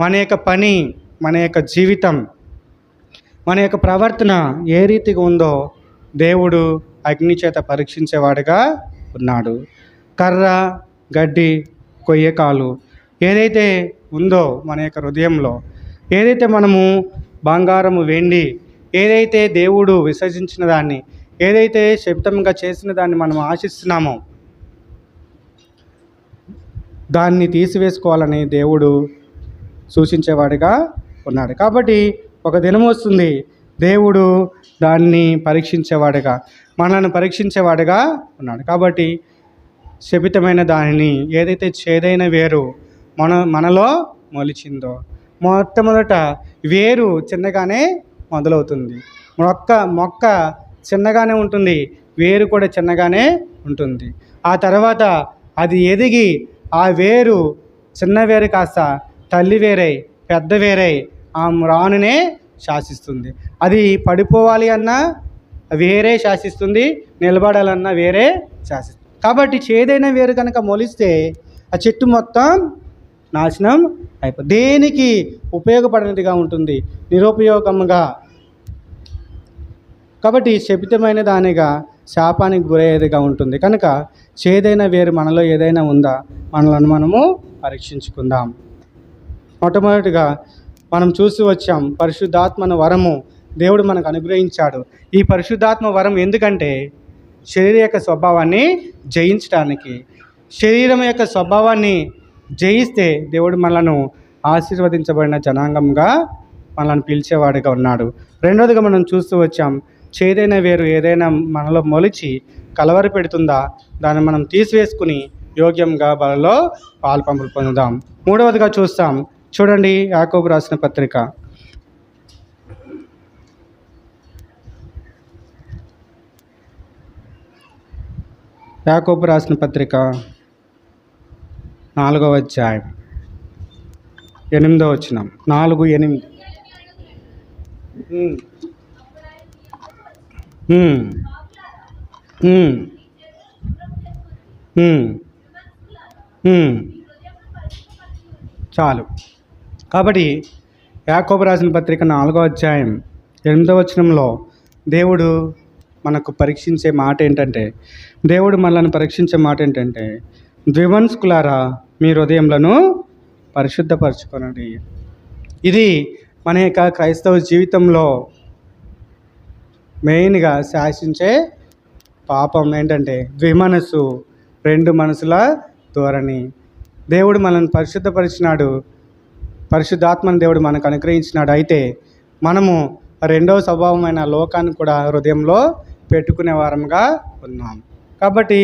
మన యొక్క పని, మన యొక్క జీవితం, మన యొక్క ప్రవర్తన ఏ రీతిగా ఉందో దేవుడు అగ్ని చేత పరీక్షించేవాడుగా ఉన్నాడు. కర్ర, గడ్డి, కొయ్యకాలు ఏదైతే ఉందో మన యొక్క హృదయంలో, ఏదైతే మనము బంగారము, వెండి, ఏదైతే దేవుడు విసర్జించిన దాన్ని, ఏదైతే శబ్దంగా చేసిన దాన్ని మనం ఆశిస్తున్నామో దాన్ని తీసివేసుకోవాలని దేవుడు సూచించేవాడిగా ఉన్నాడు. కాబట్టి ఒక దినం వస్తుంది, దేవుడు దాన్ని పరీక్షించేవాడుగా, మనల్ని పరీక్షించేవాడుగా ఉన్నాడు. కాబట్టి శపితమైన దానిని, ఏదైతే చేదైన వేరు మనలో మొలిచిందో, మొట్టమొదట వేరు చిన్నగానే మొదలవుతుంది. మొక్క చిన్నగానే ఉంటుంది, వేరు కూడా చిన్నగానే ఉంటుంది. ఆ తర్వాత అది ఎదిగి ఆ వేరు, చిన్న వేరు కాస్త తల్లి వేరై, పెద్ద వేరై ఆ రానునే శాసిస్తుంది. అది పడిపోవాలి అన్నా వేరే శాసిస్తుంది, నిలబడాలన్నా వేరే శాసిస్తుంది. కాబట్టి చేదైన వేరు కనుక మొలిస్తే ఆ చెట్టు మొత్తం నాశనం అయిపోతుంది, దేనికి ఉపయోగపడినదిగా ఉంటుంది, నిరుపయోగంగా. కాబట్టి శపితమైన దానిగా, శాపానికి గురయ్యేదిగా ఉంటుంది. కనుక చేదైన వేరు మనలో ఏదైనా ఉందా, మనలను మనము పరీక్షించుకుందాం. మొట్టమొదటిగా మనం చూసి వచ్చాం, పరిశుద్ధాత్మను వరము దేవుడు మనకు అనుగ్రహించాడు. ఈ పరిశుద్ధాత్మ వరం ఎందుకంటే శరీరం యొక్క స్వభావాన్ని జయించడానికి. శరీరం యొక్క స్వభావాన్ని జయిస్తే దేవుడు మనలను ఆశీర్వదించబడిన జనాంగంగా మనల్ని పిలిచేవాడిగా ఉన్నాడు. రెండోదిగా మనం చూస్తూ వచ్చాం, చేదైన వేరు ఏదైనా మనలో మొలిచి కలవర పెడుతుందా, దాన్ని మనం తీసివేసుకుని యోగ్యంగా బలలో పాల్పంపులు పొందుదాం. మూడవదిగా చూస్తాం, చూడండి, యాకోబు రాసిన పత్రిక యాకోబు రాసిన పత్రిక 4వ అధ్యాయం 8వ వచనం. 4:8. చాలు. కాబట్టి యాకోబు రాసిన పత్రిక 4వ అధ్యాయం 8వ వచనంలో దేవుడు మనకు పరీక్షించే మాట ఏంటంటే, దేవుడు మనల్ని పరీక్షించే మాట ఏంటంటే, ద్విమనస్కులారా మీ హృదయములను పరిశుద్ధపరచుకొనండి. ఇది మన యొక్క క్రైస్తవ జీవితంలో మెయిన్గా శాసించే పాపం ఏంటంటే ద్విమనస్సు, రెండు మనసుల ధోరణి. దేవుడు మనల్ని పరిశుద్ధపరిచినాడు, పరిశుద్ధాత్మని దేవుడు మనకు అనుగ్రహించినాడు. అయితే మనము రెండవ స్వభావమైన లోకాన్ని కూడా హృదయంలో పెట్టుకునే వారంగా ఉన్నాం. కాబట్టి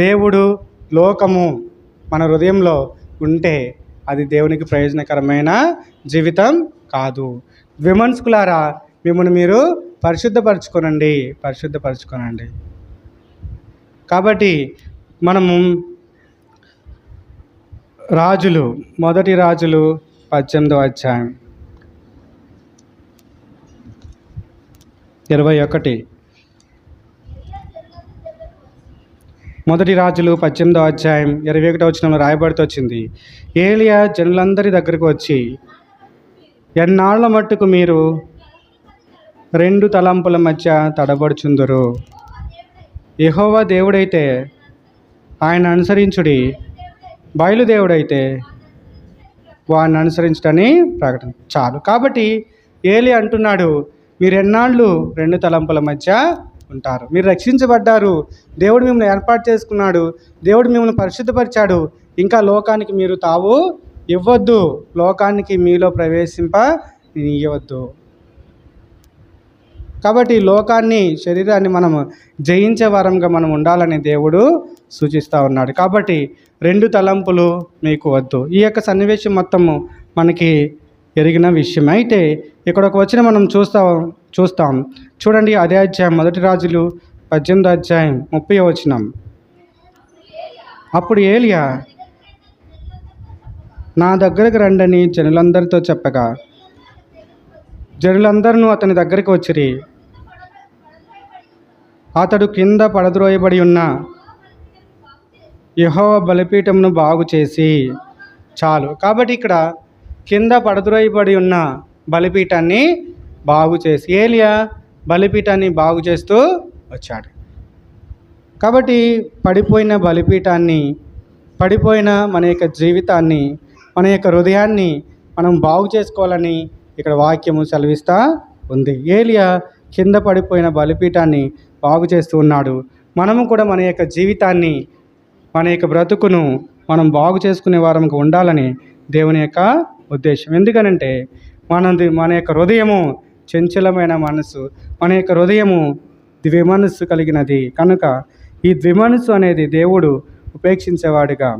దేవుడు, లోకము మన హృదయంలో ఉంటే అది దేవునికి ప్రయోజనకరమైన జీవితం కాదు. ద్విమనస్కులారా, మిమ్మల్ని మీరు పరిశుద్ధపరచుకోనండి. కాబట్టి మనము మొదటి రాజులు 18వ అధ్యాయం 21. మొదటి రాజులు 18వ అధ్యాయం 21వ వచనంలో రాయబడుతూ వచ్చింది, ఏలియా జనులందరి దగ్గరకు వచ్చి, ఎన్నాళ్ల మట్టుకు మీరు రెండు తలంపుల మధ్య తడబడుచుందురు? యెహోవా దేవుడైతే ఆయన అనుసరించుడి, బయలుదేవుడైతే వాడిని అనుసరించడని ప్రకటన. చాలు. కాబట్టి ఏలియా అంటున్నాడు, మీరు ఎన్నాళ్ళు రెండు తలంపుల మధ్య ఉంటారు? మీరు రక్షించబడ్డారు, దేవుడు మిమ్మల్ని ఏర్పాటు చేసుకున్నాడు, దేవుడు మిమ్మల్ని పరిశుద్ధపరిచాడు. ఇంకా లోకానికి మీరు తావు ఇవ్వద్దు, లోకానికి మీలో ప్రవేశింప ఇవ్వద్దు. కాబట్టి లోకాన్ని, శరీరాన్ని మనము జయించే వారంగా మనం ఉండాలని దేవుడు సూచిస్తూ ఉన్నాడు. కాబట్టి రెండు తలంపులు మీకు వద్దు. ఈ యొక్క సన్నివేశం మొత్తము మనకి ఎరిగిన విషయం. అయితే ఇక్కడ ఒక వచనం మనం చూస్తాం. చూడండి, అదే అధ్యాయం, మొదటి రాజులు 18వ అధ్యాయం 30వ వచనం. అప్పుడు ఏలియా నా దగ్గరకు రండని జనులందరితో చెప్పగా జనులందరూ అతని దగ్గరికి వచ్చిరి. అతడు కింద పడద్రోయబడి ఉన్న యెహోవా బలిపీఠమును బాగు చేసి. చాలు. కాబట్టి ఇక్కడ కింద పడద్రోయబడి ఉన్న బలిపీఠాన్ని బాగు చేసి, ఏలియా బలిపీఠాన్ని బాగు చేస్తూ వచ్చాడు. కాబట్టి పడిపోయిన బలిపీఠాన్ని, పడిపోయిన మన యొక్క జీవితాన్ని, మన యొక్క హృదయాన్ని మనం బాగు చేసుకోవాలని ఇక్కడ వాక్యము సెలవిస్తూ ఉంది. ఏలియా కింద పడిపోయిన బలిపీఠాన్ని బాగు చేస్తూ ఉన్నాడు. మనము కూడా మన యొక్క జీవితాన్ని, మన యొక్క బ్రతుకును మనం బాగు చేసుకునే వారంగా ఉండాలని దేవుని యొక్క ఉద్దేశం. ఎందుకనంటే మన యొక్క హృదయము చంచలమైన మనసు, మన యొక్క హృదయము ద్విమనస్సు కలిగినది. కనుక ఈ ద్విమనస్సు అనేది దేవుడు ఉపేక్షించేవాడుగా,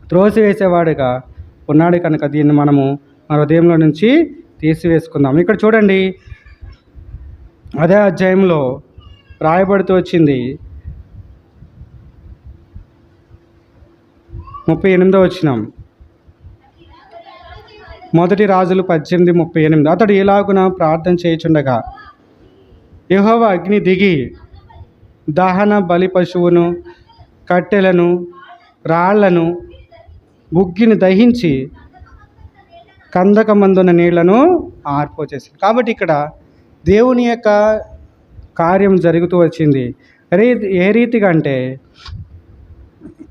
త్రోసివేసేవాడుగా ఉన్నాడు. కనుక దీన్ని మనము మన హృదయంలో నుంచి తీసివేసుకుందాం. ఇక్కడ చూడండి, అదే అధ్యాయంలో రాయబడుతూ వచ్చింది 38వ వచనం. మొదటి రాజులు 18:38. అతడు ఇలాగున ప్రార్థన చేయుచుండగా యెహోవా అగ్ని దిగి దహన బలి పశువును, కట్టెలను, రాళ్లను, బుగ్గిని దహించి కందకమందున నీళ్లను ఆర్పోచేసింది. కాబట్టి ఇక్కడ దేవుని యొక్క కార్యం జరుగుతూ వచ్చింది. ఏ రీతిగా అంటే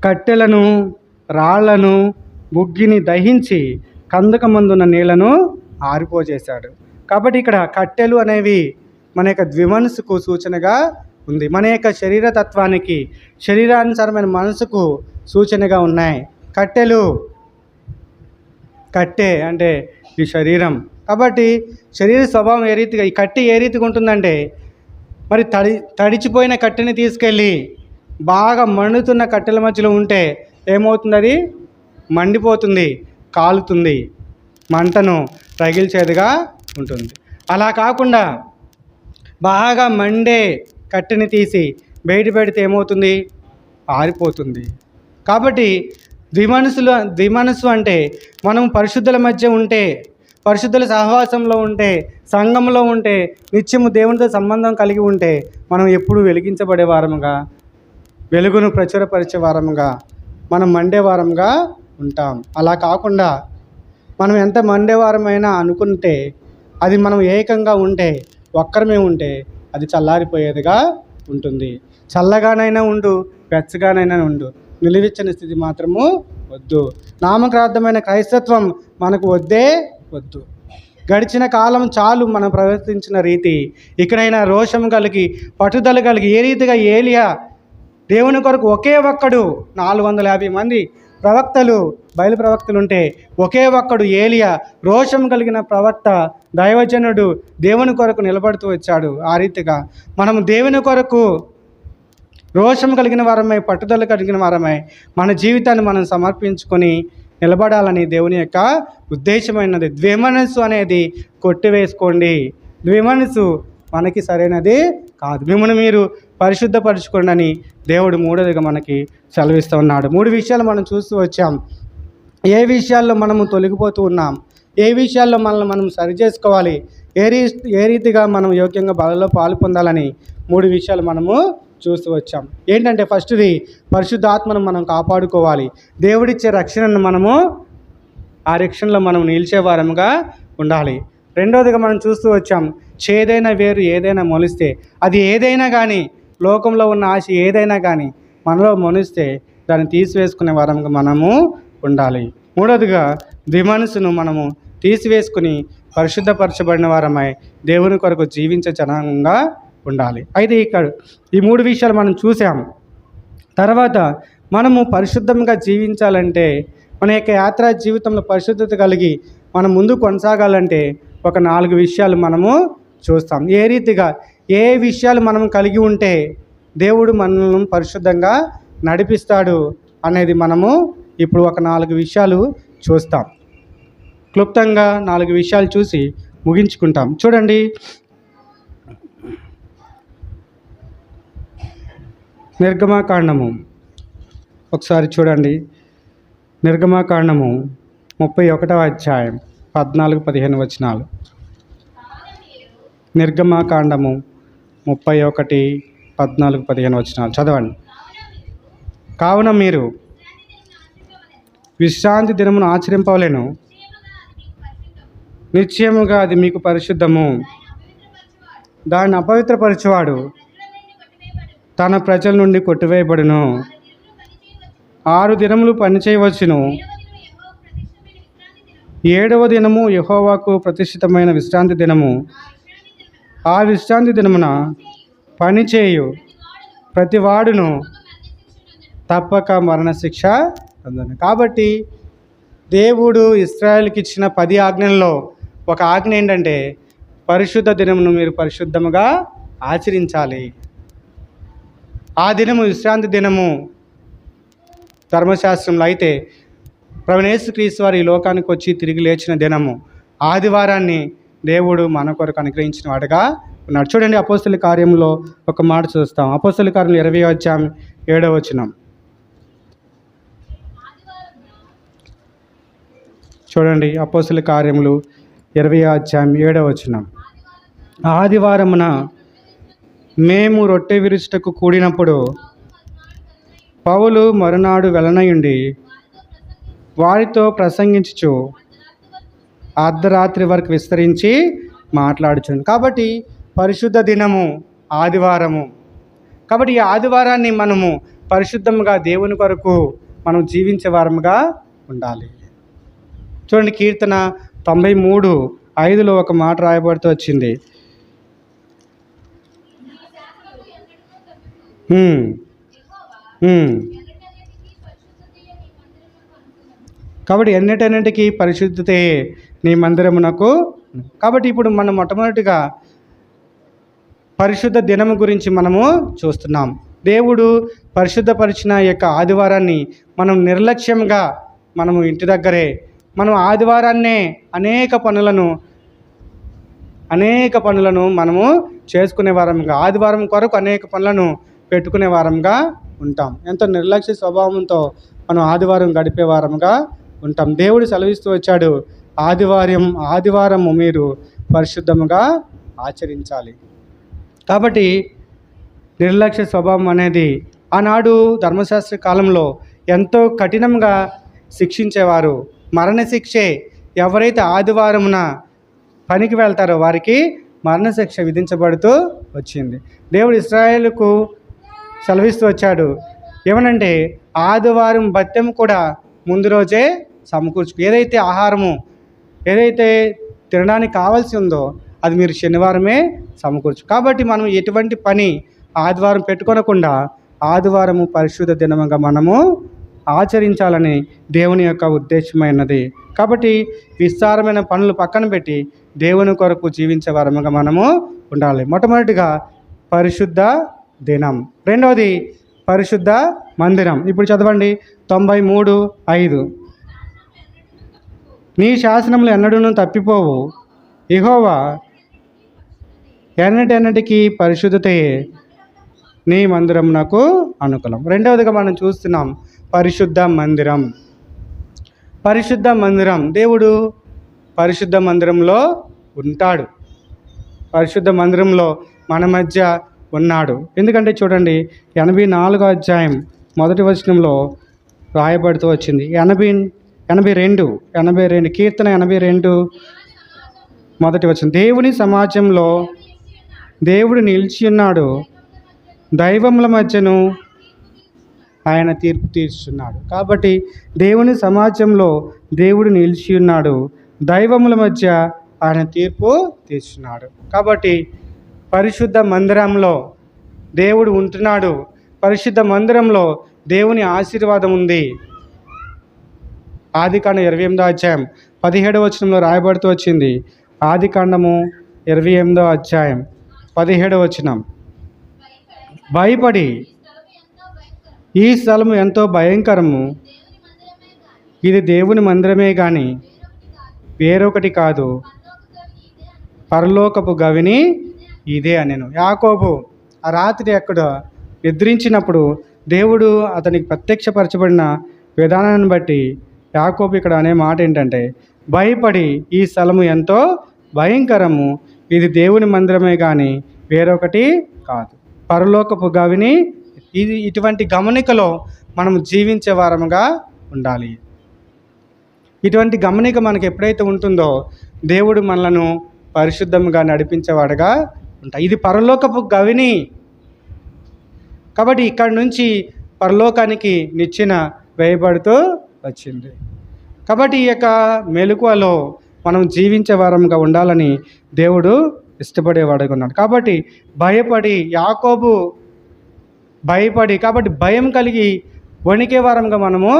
కట్టెలను, రాళ్లను, బుగ్గిని దహించి కందకమందున నీళ్లను ఆరిపోచేశాడు. కాబట్టి ఇక్కడ కట్టెలు అనేవి మన యొక్క ద్విమనస్సుకు సూచనగా ఉంది. మన యొక్క శరీర తత్వానికి, శరీరానుసారమైన మనసుకు సూచనగా ఉన్నాయి. కట్టె అంటే ఈ శరీరం. కాబట్టి శరీర స్వభావం ఏ రీతిగా, ఈ కట్టె ఏ రీతిగా ఉంటుందంటే, మరి తడిచిపోయిన కట్టెని తీసుకెళ్ళి బాగా మండుతున్న కట్టెల మధ్యలో ఉంటే ఏమవుతుంది? అది మండిపోతుంది, కాలుతుంది, మంటను రగిల్చేదిగా ఉంటుంది. అలా కాకుండా బాగా మండే కట్టెని తీసి బయట పెడితే ఏమవుతుంది? ఆరిపోతుంది. కాబట్టి ద్విమనస్సు అంటే మనం పరిశుద్ధుల మధ్య ఉంటే, పరిశుద్ధుల సహవాసంలో ఉంటే, సంఘంలో ఉంటే, నిత్యము దేవునితో సంబంధం కలిగి ఉంటే మనం ఎప్పుడు వెలిగించబడే వారముగా, వెలుగును ప్రచురపరిచే వారముగా, మనం మండేవారంగా ఉంటాం. అలా కాకుండా మనం ఎంత మండేవారమైనా అనుకుంటే, అది మనం ఏకంగా ఉంటే, ఒక్కరమే ఉంటే అది చల్లారిపోయేదిగా ఉంటుంది. చల్లగానైనా ఉండు, వెచ్చగానైనా ఉండు, నిలువెచ్చని స్థితి మాత్రము వద్దు. నామకార్థమైన క్రైస్తత్వం మనకు వద్దు. గడిచిన కాలం చాలు మనం ప్రవర్తించిన రీతి. ఇకనైనా రోషం కలిగి పట్టుదల కలిగి ఏ రీతిగా ఏలియా దేవుని కొరకు ఒకే ఒక్కడు 450 మంది ప్రవక్తలు బయలు ప్రవక్తలు ఉంటే ఒకే ఒక్కడు ఏలియా రోషం కలిగిన ప్రవక్త దైవజనుడు దేవుని కొరకు నిలబడుతూ వచ్చాడు. ఆ రీతిగా మనం దేవుని కొరకు రోషం కలిగిన వారమై పట్టుదల కలిగిన వారమై మన జీవితాన్ని మనం సమర్పించుకొని నిలబడాలని దేవుని యొక్క ఉద్దేశమైనది. ద్విమనస్సు అనేది కొట్టివేసుకోండి. ద్విమనస్సు మనకి సరైనది కాదు. మిమ్మల్ని మీరు పరిశుద్ధపరచుకోండి అని దేవుడు మూడోదిగా మనకి సెలవిస్తూ ఉన్నాడు. 3 విషయాలు మనం చూస్తూ వచ్చాం. ఏ విషయాల్లో మనము తొలగిపోతూ ఉన్నాం, ఏ విషయాల్లో మనల్ని మనం సరి చేసుకోవాలి, ఏ రీతిగా మనం యోగ్యంగా బలలో పాలు పొందాలని 3 విషయాలు మనము చూస్తూ వచ్చాం. ఏంటంటే ఫస్ట్ది పరిశుద్ధాత్మను మనం కాపాడుకోవాలి. దేవుడిచ్చే రక్షణను మనము ఆ రక్షణలో మనం నిలిచే వారముగా ఉండాలి. రెండవదిగా మనం చూస్తూ వచ్చాం, చేదైన వేరు ఏదైనా మొలిస్తే, అది ఏదైనా కానీ లోకంలో ఉన్న ఆశ ఏదైనా కానీ మనలో మొలిస్తే దాన్ని తీసివేసుకునే వారంగా మనము ఉండాలి. మూడవదిగా ద్విమనస్సును మనము తీసివేసుకుని పరిశుద్ధపరచబడిన వారమై దేవుని కొరకు జీవించే జనంగా ఉండాలి. అయితే ఇక్కడ ఈ 3 విషయాలు మనం చూసాం. తర్వాత మనము పరిశుద్ధంగా జీవించాలంటే మన యొక్క యాత్రా జీవితంలో పరిశుద్ధత కలిగి మనం ముందు కొనసాగాలంటే ఒక 4 విషయాలు మనము చూస్తాం. ఏ రీతిగా ఏ విషయాలు మనం కలిగి ఉంటే దేవుడు మనల్ని పరిశుద్ధంగా నడిపిస్తాడు అనేది మనము ఇప్పుడు ఒక 4 విషయాలు చూస్తాం. క్లుప్తంగా 4 విషయాలు చూసి ముగించుకుంటాం. చూడండి, నిర్గమాకాండము ఒకసారి చూడండి. నిర్గమాకాండము 31వ అధ్యాయం 14-15 వచనాలు. నిర్గమాకాండము 31, 14-15 వచనాలు చదవండి. కావున మీరు విశ్రాంతి దినమును ఆచరింపవలెను, నిశ్చయముగా అది మీకు పరిశుద్ధము. దాన్ని అపవిత్రపరచువాడు తన ప్రజల నుండి కొట్టివేయబడును. 6 దినములు పనిచేయవచ్చును, 7వ దినము యెహోవాకు ప్రతిష్ఠితమైన విశ్రాంతి దినము. ఆ విశ్రాంతి దినమున పనిచేయు ప్రతివాడును తప్పక మరణశిక్ష పొందును. కాబట్టి దేవుడు ఇశ్రాయేలుకి ఇచ్చిన 10 ఆజ్ఞల్లో ఒక ఆజ్ఞ ఏంటంటే పరిశుద్ధ దినమును మీరు పరిశుద్ధముగా ఆచరించాలి. ఆ దినము విశ్రాంతి దినము ధర్మశాస్త్రంలో అయితే ప్రభువైన యేసుక్రీస్తు వారు ఈ లోకానికి వచ్చి తిరిగి లేచిన దినము ఆదివారాన్ని దేవుడు మన కొరకు అనుగ్రహించిన వాడుగా ఉన్నాడు. చూడండి, అపోస్తల కార్యంలో ఒక మాట చూస్తాం. అపోస్తల కార్యంలో 20వ అధ్యాయం 7వ వచనం చూడండి. అపోస్తల కార్యములు 20వ అధ్యాయం 7వ వచనం. ఆదివారమున మేము రొట్టె విరుచుటకు కూడినప్పుడు పౌలు మరునాడు వెలనయుండి వారితో ప్రసంగించుచు అర్ధరాత్రి వరకు విస్తరించి మాట్లాడుచుండు. కాబట్టి పరిశుద్ధ దినము ఆదివారము. కాబట్టి ఈ ఆదివారాన్ని మనము పరిశుద్ధంగా దేవుని కొరకు మనం జీవించే వారముగా ఉండాలి. చూడండి, కీర్తన 93:5లో ఒక మాట రాయబడుతూ వచ్చింది. కాబట్టి ఎన్నిటన్నిటికీ పరిశుద్ధతే నీ మందిరమునకు. కాబట్టి ఇప్పుడు మనం మొట్టమొదటిగా పరిశుద్ధ దినము గురించి మనము చూస్తున్నాం. దేవుడు పరిశుద్ధపరిచిన యొక్క ఆదివారాన్ని మనం నిర్లక్ష్యంగా మనము ఇంటి దగ్గరే మనం ఆదివారాన్నే అనేక పనులను మనము చేసుకునే వారంగా, ఆదివారం కొరకు అనేక పనులను పెట్టుకునే వారంగా ఉంటాం. ఎంతో నిర్లక్ష్య స్వభావంతో మనం ఆదివారం గడిపే వారంగా ఉంటాం. దేవుడు సెలవిస్తూ వచ్చాడు, ఆదివారము మీరు పరిశుద్ధముగా ఆచరించాలి. కాబట్టి నిర్లక్ష్య స్వభావం అనేది ఆనాడు ధర్మశాస్త్ర కాలంలో ఎంతో కఠినంగా శిక్షించేవారు. మరణశిక్షే. ఎవరైతే ఆదివారమున పనికి వెళ్తారో వారికి మరణశిక్ష విధించబడుతూ వచ్చింది. దేవుడు ఇశ్రాయేలుకు సెలవిస్తూ వచ్చాడు ఏమనంటే ఆదివారం భత్యం కూడా ముందు రోజే సమకూర్చుకు, ఏదైతే ఆహారము ఏదైతే తినడానికి కావాల్సి ఉందో అది మీరు శనివారమే సమకూర్చు. కాబట్టి మనం ఎటువంటి పని ఆదివారం పెట్టుకోనకుండా ఆదివారము పరిశుద్ధ దినముగా మనము ఆచరించాలని దేవుని యొక్క ఉద్దేశమైనది. కాబట్టి విస్తారమైన పనులు పక్కన పెట్టి దేవుని కొరకు జీవించే వారముగా మనము ఉండాలి. మొట్టమొదటిగా పరిశుద్ధ దినం, రెండవది పరిశుద్ధ మందిరం. ఇప్పుడు చదవండి 93:5. నీ శాసనములు ఎన్నడూను తప్పిపోవు, యెహోవా ఎన్నటెన్నటికీ పరిశుద్ధతయే నీ మందిరమునకు అనుకూలం. రెండవదిగా మనం చూస్తున్నాం పరిశుద్ధ మందిరం. పరిశుద్ధ మందిరం, దేవుడు పరిశుద్ధ మందిరంలో ఉంటాడు. పరిశుద్ధ మందిరంలో మన మధ్య ఉన్నాడు. ఎందుకంటే చూడండి 84వ అధ్యాయం 1వ వచనంలో రాయబడుతూ వచ్చింది. 82 కీర్తన 82 1వ వచనం. దేవుని సమాజంలో దేవుడు నిలిచి ఉన్నాడు, దైవముల మధ్యను ఆయన తీర్పు తీర్చున్నాడు. కాబట్టి దేవుని సమాజంలో దేవుడు నిలిచి ఉన్నాడు, దైవముల మధ్య ఆయన తీర్పు తీర్చున్నాడు. కాబట్టి పరిశుద్ధ మందిరంలో దేవుడు ఉంటున్నాడు. పరిశుద్ధ మందిరంలో దేవుని ఆశీర్వాదం ఉంది. ఆదికాండం 28వ అధ్యాయం 17వ వచనంలో రాయబడుతూ వచ్చింది. ఆదికాండము 28వ అధ్యాయం 17వ వచనం. భయపడి, ఈ స్థలము ఎంతో భయంకరము, ఇది దేవుని మందిరమే కానీ వేరొకటి కాదు, పరలోకపు గవిని ఇదే అనెను. యాకోబు ఆ రాత్రి అక్కడ నిద్రించినప్పుడు దేవుడు అతనికి ప్రత్యక్షపరచబడిన విధానాన్ని బట్టి యాకోబు ఇక్కడ అనే మాట ఏంటంటే, భయపడి, ఈ స్థలము ఎంతో భయంకరము, ఇది దేవుని మందిరమే కానీ వేరొకటి కాదు, పరలోకపు గవిని ఇది. ఇటువంటి గమనికలో మనం జీవించే వారముగా ఉండాలి. ఇటువంటి గమనిక మనకు ఎప్పుడైతే ఉంటుందో దేవుడు మనలను పరిశుద్ధంగా నడిపించేవాడుగా ఉంటాయి. ఇది పరలోకపు గవిని. కాబట్టి ఇక్కడి నుంచి పరలోకానికి నిచ్చెన వేయబడుతూ వచ్చింది. కాబట్టి ఈ యొక్క మెలకువలో మనం జీవించే వారంగా ఉండాలని దేవుడు ఇష్టపడేవాడుగా ఉన్నాడు. కాబట్టి భయపడి, యాకోబు భయపడి, కాబట్టి భయం కలిగి వణికే వారంగా మనము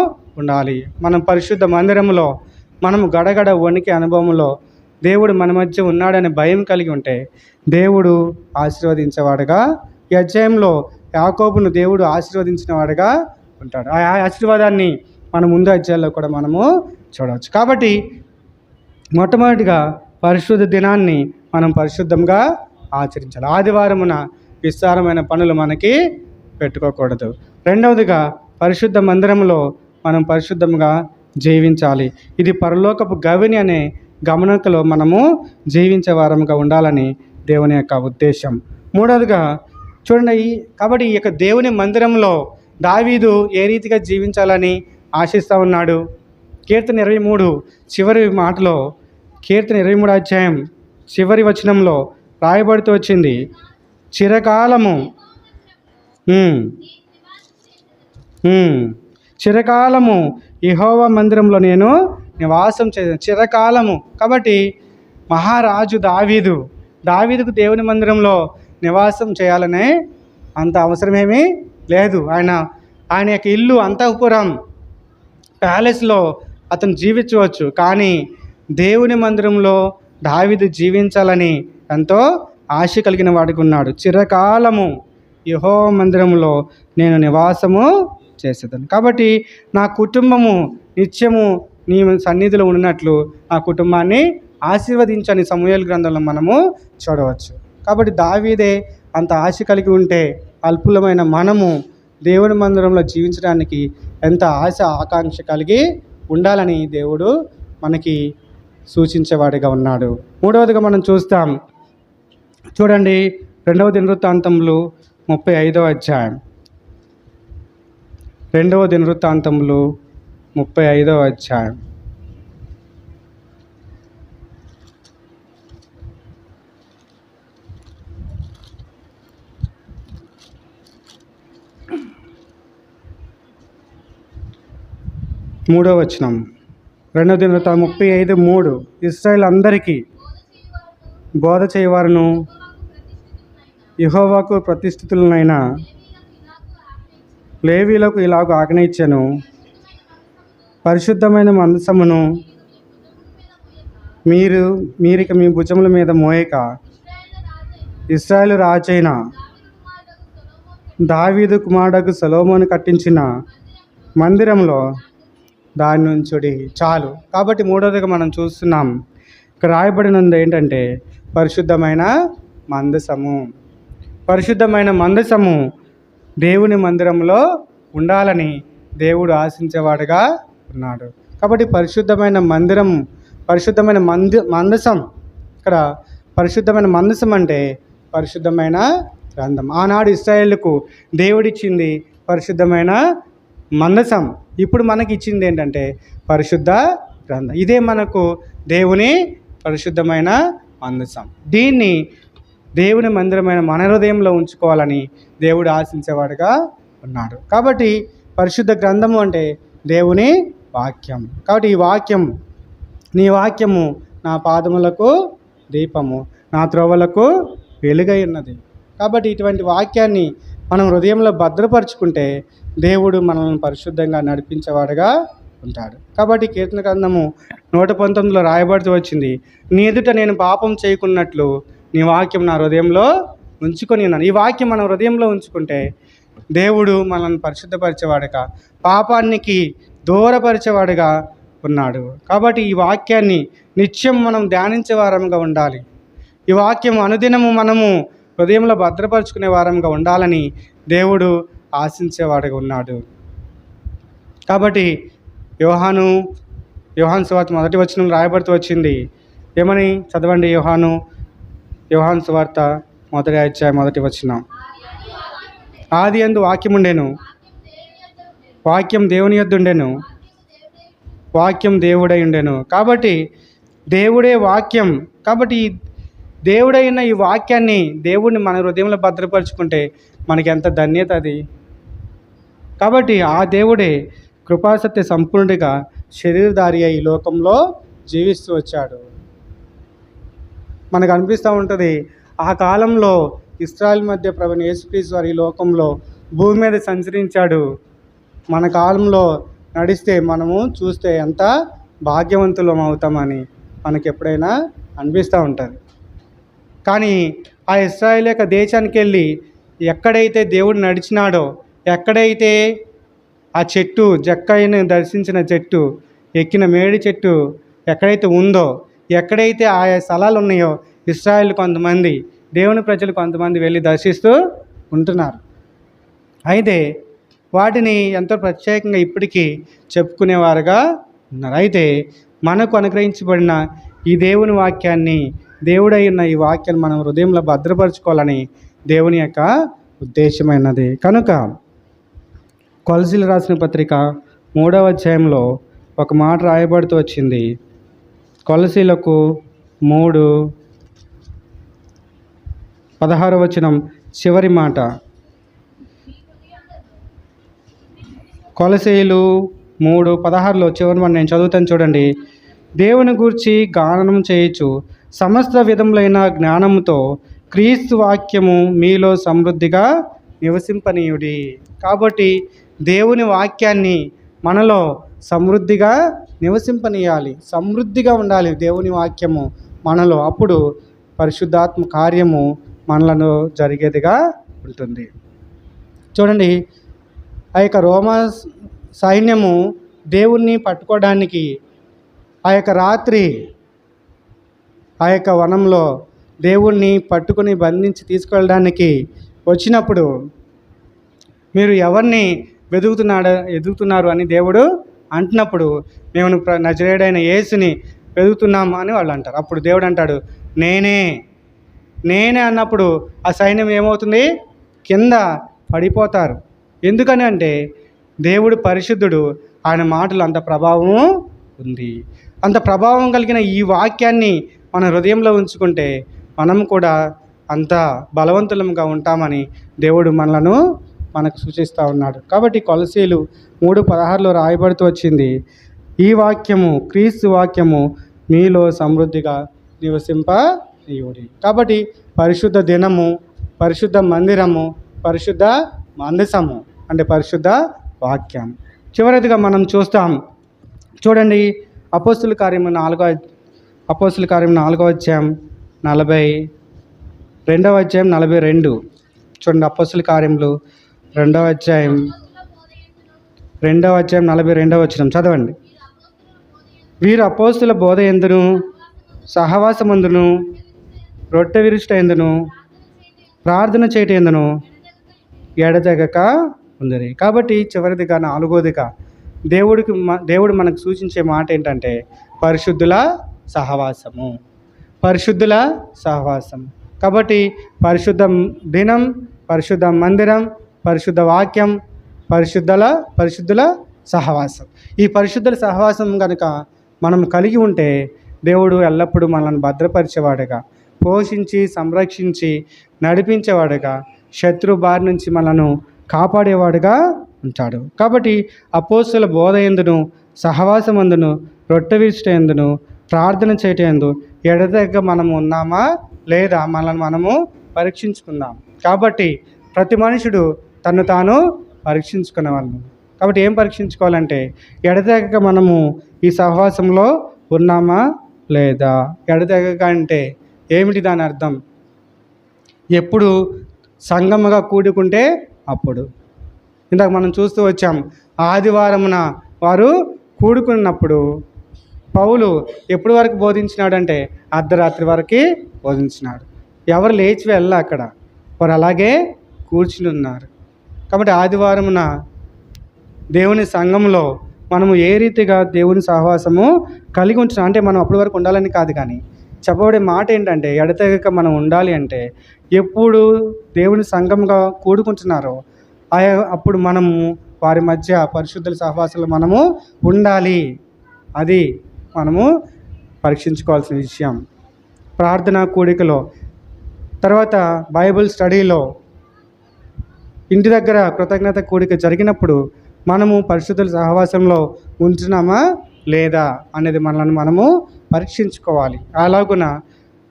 ఉండాలి. మనం పరిశుద్ధ మందిరంలో మనము గడగడ వణికే అనుభవంలో దేవుడు మన మధ్య ఉన్నాడని భయం కలిగి ఉంటే దేవుడు ఆశీర్వదించేవాడుగా, ఈ అధ్యాయంలో యాకోబును దేవుడు ఆశీర్వదించిన వాడుగా ఉంటాడు. ఆ ఆశీర్వాదాన్ని మన ముందు అధ్యాయంలో కూడా మనము చూడవచ్చు. కాబట్టి మొట్టమొదటిగా పరిశుద్ధ దినాన్ని మనం పరిశుద్ధంగా ఆచరించాలి. ఆదివారమున విస్తారమైన పనులు మనకి పెట్టుకోకూడదు. రెండవదిగా పరిశుద్ధ మందిరంలో మనం పరిశుద్ధంగా జీవించాలి. ఇది పరలోకపు గవిని అనే గమనికలో మనము జీవించే వారంగా ఉండాలని దేవుని యొక్క ఉద్దేశం. మూడవదిగా చూడండి, కాబట్టి ఈ యొక్క దేవుని మందిరంలో దావీదు ఏ రీతిగా జీవించాలని ఆశిస్తూ ఉన్నాడు. కీర్తన 23 చివరి మాటలో, కీర్తన 23 అధ్యాయం చివరి వచనంలో రాయబడుతూ వచ్చింది, చిరకాలము యెహోవా మందిరంలో నేను నివాసం చేశాను. చిరకాలము. కాబట్టి మహారాజు దావీదుకు దేవుని మందిరంలో నివాసం చేయాలనే అంత అవసరమేమీ లేదు. ఆయన యొక్క ఇల్లు, అంతఃపురం, ప్యాలెస్లో అతను జీవించవచ్చు. కానీ దేవుని మందిరంలో దావీదు జీవించాలని ఎంతో ఆశ కలిగిన వాడికి ఉన్నాడు. చిరకాలము యెహోవా మందిరంలో నేను నివాసము చేసేదాన్ని. కాబట్టి నా కుటుంబము నిత్యము నీ సన్నిధిలో ఉన్నట్లు నా కుటుంబాన్ని ఆశీర్వదించని సమూయేలు గ్రంథంలో మనము చూడవచ్చు. కాబట్టి దావీదే అంత ఆశ కలిగి ఉంటే అల్పులమైన మనము దేవుని మందిరంలో జీవించడానికి ఎంత ఆశ ఆకాంక్ష కలిగి ఉండాలని దేవుడు మనకి సూచించేవాడిగా ఉన్నాడు. మూడవదిగా మనం చూస్తాం, చూడండి 2వ దినవృత్తాంతములు 35వ అధ్యాయం. 2వ దినవృత్తాంతములు 35వ అధ్యాయం. మూడవ వచనం, 2వ దినవృత్తాంతం 35:3. ఇశ్రాయేలు అందరికీ బోధ చేయవారును యెహోవాకు ప్రతిష్ఠితులనైన లేవీలకు ఇలాగ ఆజ్ఞ ఇచ్చెను, పరిశుద్ధమైన మందసమును మీరిక మీ భుజముల మీద మోయక ఇశ్రాయేలు రాజైన దావీదు కుమారుడకు సొలొమోను కట్టించిన మందిరంలో దాని నుంచుడి. చాలు. కాబట్టి మూడవదిగా మనం చూస్తున్నాం, ఇక్కడ రాయబడినది ఏంటంటే పరిశుద్ధమైన మందసము. పరిశుద్ధమైన మందసము దేవుని మందిరంలో ఉండాలని దేవుడు ఆశించేవాడుగా ఉన్నాడు. కాబట్టి పరిశుద్ధమైన మందిరం, పరిశుద్ధమైన మందసం, ఇక్కడ పరిశుద్ధమైన మందసం అంటే పరిశుద్ధమైన గ్రంథం. ఆనాడు ఇశ్రాయేలుకు దేవుడిచ్చింది పరిశుద్ధమైన మందసం. ఇప్పుడు మనకి ఇచ్చింది ఏంటంటే పరిశుద్ధ గ్రంథం. ఇదే మనకు దేవుని పరిశుద్ధమైన మందసం. దీన్ని దేవుని మందిరమైన మన హృదయంలో ఉంచుకోవాలని దేవుడు ఆశించేవాడుగా ఉన్నాడు. కాబట్టి పరిశుద్ధ గ్రంథము అంటే దేవుని వాక్యం. కాబట్టి ఈ వాక్యం, నీ వాక్యము నా పాదములకు దీపము, నా త్రోవలకు వెలుగై ఉన్నది. కాబట్టి ఇటువంటి వాక్యాన్ని మనం హృదయంలో భద్రపరుచుకుంటే దేవుడు మనల్ని పరిశుద్ధంగా నడిపించేవాడుగా ఉంటాడు. కాబట్టి కీర్తన గ్రంథము 119లో రాయబడుతూ వచ్చింది, నీ ఎదుట నేను పాపం చేయకున్నట్లు నీ వాక్యం నా హృదయంలో ఉంచుకొని ఉన్నాను. ఈ వాక్యం మన హృదయంలో ఉంచుకుంటే దేవుడు మనల్ని పరిశుద్ధపరిచేవాడుగా, పాపానికి దూరపరిచేవాడుగా ఉన్నాడు. కాబట్టి ఈ వాక్యాన్ని నిత్యం మనం ధ్యానించే వారంగా ఉండాలి. ఈ వాక్యం అనుదినము మనము హృదయంలో భద్రపరుచుకునే వారంగా ఉండాలని దేవుడు ఆశించేవాడుగా ఉన్నాడు. కాబట్టి యోహాను సువార్త 1వ వచనం రాయబడుతూ వచ్చింది. ఏమని చదవండి? యోహాను సువార్త 1వ అధ్యాయం 1వ వచనం. ఆది యందు వాక్యం ఉండెను, వాక్యం దేవుని యొద్ద ఉండెను, వాక్యం దేవుడై ఉండెను. కాబట్టి దేవుడే వాక్యం. కాబట్టి దేవుడైన ఈ వాక్యాన్ని, దేవుడిని మన హృదయంలో భద్రపరుచుకుంటే మనకి ఎంత ధన్యత అది. కాబట్టి ఆ దేవుడే కృపాసత్య సంపూర్ణుడిగా శరీరధారి అయి ఈ లోకంలో జీవిస్తూ వచ్చాడు. మనకు అనిపిస్తూ ఉంటుంది, ఆ కాలంలో ఇశ్రాయేల్ మధ్య ప్రభువైన యేసుక్రీస్తు వారు ఈ లోకంలో భూమి మీద సంచరించాడు. మన కాలంలో నడిస్తే మనము చూస్తే ఎంత భాగ్యవంతులం అవుతామని మనకి ఎప్పుడైనా అనిపిస్తూ ఉంటుంది. కానీ ఆ ఇశ్రాయేల్ యొక్క దేశానికి వెళ్ళి ఎక్కడైతే దేవుడు నడిచినాడో, ఎక్కడైతే ఆ చెట్టు, జక్కయ్యను దర్శించిన చెట్టు, ఎక్కిన మేడి చెట్టు ఎక్కడైతే ఉందో, ఎక్కడైతే ఆయా స్థలాలు ఉన్నాయో ఇశ్రాయేల్ కొంతమంది, దేవుని ప్రజలు కొంతమంది వెళ్ళి దర్శిస్తూ ఉంటున్నారు. అయితే వాటిని ఎంతో ప్రత్యేకంగా ఇప్పటికీ చెప్పుకునేవారుగా ఉన్నారు. అయితే మనకు అనుగ్రహించబడిన ఈ దేవుని వాక్యాన్ని, దేవుడై ఉన్న ఈ వాక్యాన్ని మనం హృదయంలో భద్రపరచుకోవాలని దేవుని యొక్క ఉద్దేశమైనది. కనుక కొలసీలు రాసిన పత్రిక 3వ అధ్యాయంలో ఒక మాట రాయబడుతూ వచ్చింది. కొలసీలకు 3:16 వచనం చివరి మాట. కొలసీలు 3:16లో చివరి మాట నేను చదువుతాను చూడండి. దేవుని గూర్చి గానం చేయొచ్చు సమస్త విధములైన జ్ఞానముతో క్రీస్తు వాక్యము మీలో సమృద్ధిగా నివసింపనీయుడి. కాబట్టి దేవుని వాక్యాన్ని మనలో సమృద్ధిగా నివసింపనీయాలి, సమృద్ధిగా ఉండాలి దేవుని వాక్యము మనలో. అప్పుడు పరిశుద్ధాత్మ కార్యము మనలో జరిగేదిగా ఉంటుంది. చూడండి, ఆ యొక్క రోమా సైన్యము దేవుణ్ణి పట్టుకోవడానికి ఆ యొక్క రాత్రి ఆ యొక్క వనంలో దేవుణ్ణి పట్టుకొని బంధించి తీసుకెళ్ళడానికి వచ్చినప్పుడు మీరు ఎవరిని వెతుకుతున్నారు అని దేవుడు అంటున్నప్పుడు, మేము నజరేయుడైన యేసుని వెతుకుతున్నాము అని వాళ్ళు అంటారు. అప్పుడు దేవుడు అంటాడు, నేనే అన్నప్పుడు ఆ సైన్యం ఏమవుతుంది? కింద పడిపోతారు. ఎందుకని అంటే దేవుడు పరిశుద్ధుడు, ఆయన మాటలు అంత ప్రభావం ఉంది. అంత ప్రభావం కలిగిన ఈ వాక్యాన్ని మన హృదయంలో ఉంచుకుంటే మనం కూడా అంత బలవంతులంగా ఉంటామని దేవుడు మనకు సూచిస్తూ ఉన్నాడు. కాబట్టి కొలసీలు 3:16లో రాయబడుతూ వచ్చింది, ఈ వాక్యము, క్రీస్తు వాక్యము మీలో సమృద్ధిగా నివసింప ఇయుడి. కాబట్టి పరిశుద్ధ దినము, పరిశుద్ధ మందిరము, పరిశుద్ధ మందసము అంటే పరిశుద్ధ వాక్యం. చివరిదిగా మనం చూస్తాం, చూడండి అపోస్తుల కార్యము 4వ అధ్యాయం 42. చూడండి అపోస్తుల కార్యములు 2వ అధ్యాయం 42వ వచనం చదవండి. వీరు అపోస్తుల బోధ యందును సహవాసమందును రొట్టె విరుచుట యందును ప్రార్థన చేయట యందును ఎడతెగక ఉందిరి. కాబట్టి చివరిదిగా 4వదిగా దేవుడు మనకు సూచించే మాట ఏంటంటే పరిశుద్ధుల సహవాసం. కాబట్టి పరిశుద్ధ దినం, పరిశుద్ధ మందిరం, పరిశుద్ధ వాక్యం, పరిశుద్ధుల సహవాసం. ఈ పరిశుద్ధుల సహవాసం కనుక మనం కలిగి ఉంటే దేవుడు ఎల్లప్పుడూ మనల్ని భద్రపరిచేవాడుగా, పోషించి సంరక్షించి నడిపించేవాడుగా, శత్రు బారి నుంచి మనను కాపాడేవాడుగా ఉంటాడు. కాబట్టి అపోస్తుల బోధ యందును సహవాసమందును రొట్టె విరుచుట యందును ప్రార్థన చేయట యందు ఎడతెగక మనము ఉన్నామా లేదా మనల్ని మనము పరీక్షించుకుందాం. కాబట్టి ప్రతి మనుషుడు తను తాను పరీక్షించుకునేవాళ్ళం. కాబట్టి ఏం పరీక్షించుకోవాలంటే ఎడతెగక మనము ఈ సహవాసంలో ఉన్నామా లేదా. ఎడతెగక అంటే ఏమిటి దాని అర్థం? ఎప్పుడు సంగముగా కూడుకుంటే అప్పుడు. ఇందాక మనం చూస్తూ వచ్చాం, ఆదివారమున వారు కూడుకున్నప్పుడు పౌలు ఎప్పటి వరకు బోధించినాడంటే అర్ధరాత్రి వరకు బోధించినాడు. ఎవరు లేచి వెళ్ళా, అక్కడ వారు అలాగే కూర్చుని ఉన్నారు. కాబట్టి ఆదివారమున దేవుని సంఘంలో మనము ఏ రీతిగా దేవుని సహవాసము కలిగి ఉంటున్నాం అంటే మనం అప్పటి వరకు ఉండాలని కాదు, కానీ చెప్పబడే మాట ఏంటంటే ఎడతెగక మనం ఉండాలి అంటే ఎప్పుడు దేవుని సంఘంగా కూడుకుంటున్నారో అప్పుడు మనము వారి మధ్య పరిశుద్ధుల సహవాసంలో మనము ఉండాలి. అది మనము పరీక్షించుకోవాల్సిన విషయం. ప్రార్థన కూడికలో, తర్వాత బైబిల్ స్టడీలో, ఇంటి దగ్గర కృతజ్ఞత కూడిక జరిగినప్పుడు మనము పరిశుద్ధుల సహవాసంలో ఉంటున్నామా లేదా అనేది మనల్ని మనము పరీక్షించుకోవాలి. అలాగున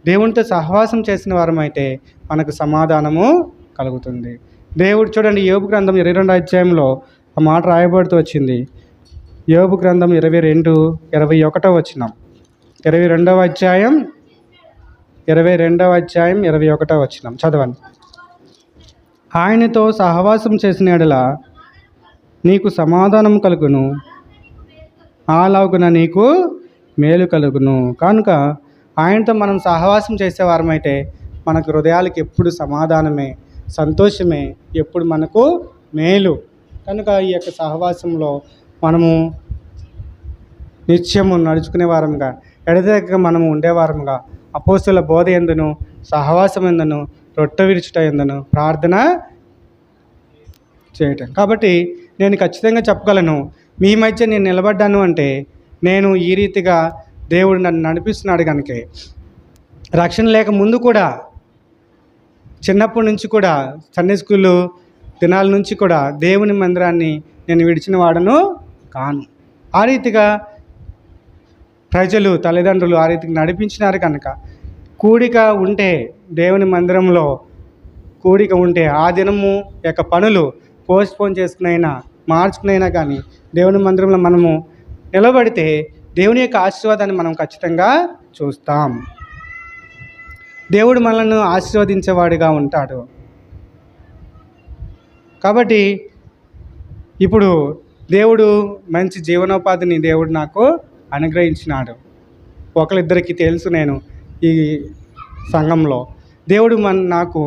దేవునితో సహవాసం చేసిన వారమైతే మనకు సమాధానము కలుగుతుంది. దేవుడు చూడండి, యోబు గ్రంథం 22వ అధ్యాయంలో ఆ మాట రాయబడుతూ వచ్చింది. యోబు గ్రంథం 22:21 వచనం. 22వ అధ్యాయం 21వ వచనం చదవండి. ఆయనతో సహవాసం చేసిన యెడల నీకు సమాధానం కలుగును, అలాగున నీకు మేలు కలుగును. కనుక ఆయనతో మనం సహవాసం చేసేవారమైతే మనకు హృదయాలకు ఎప్పుడు సమాధానమే, సంతోషమే, ఎప్పుడు మనకు మేలు. కనుక ఈ యొక్క సహవాసంలో మనము నిత్యము నడుచుకునే వారంగా, ఎడతెగక మనము ఉండేవారముగా, అపోస్తుల బోధ యందును సహవాసం యందును రొట్టె విరుచుట యందును ప్రార్థన చేయటం. కాబట్టి నేను ఖచ్చితంగా చెప్పగలను, మీ మధ్య నేను నిలబడ్డాను అంటే నేను ఈ రీతిగా దేవుడు నన్ను నడిపిస్తున్నాడు కనుకే. రక్షణ లేక ముందు కూడా, చిన్నప్పటి నుంచి కూడా, సండే స్కూల్ దినాల నుంచి కూడా దేవుని మందిరాన్ని నేను విడిచిన వాడను కాను. ఆ రీతిగా ప్రజలు, తల్లిదండ్రులు ఆ రీతికి నడిపించినారు కనుక కూడిక ఉంటే, దేవుని మందిరంలో కూడిక ఉంటే ఆ దినము యొక్క పనులు పోస్ట్పోన్ చేసుకునైనా మార్చుకునైనా కానీ దేవుని మందిరంలో మనము నిలబడితే దేవుని యొక్క ఆశీర్వాదాన్ని మనం ఖచ్చితంగా చూస్తాం. దేవుడు మనల్ని ఆశీర్వదించేవాడిగా ఉంటాడు. కాబట్టి ఇప్పుడు దేవుడు మంచి జీవనోపాధిని దేవుడు నాకు అనుగ్రహించినాడు. ఒకరిద్దరికి తెలుసు, నేను ఈ సంఘంలో దేవుడు నాకు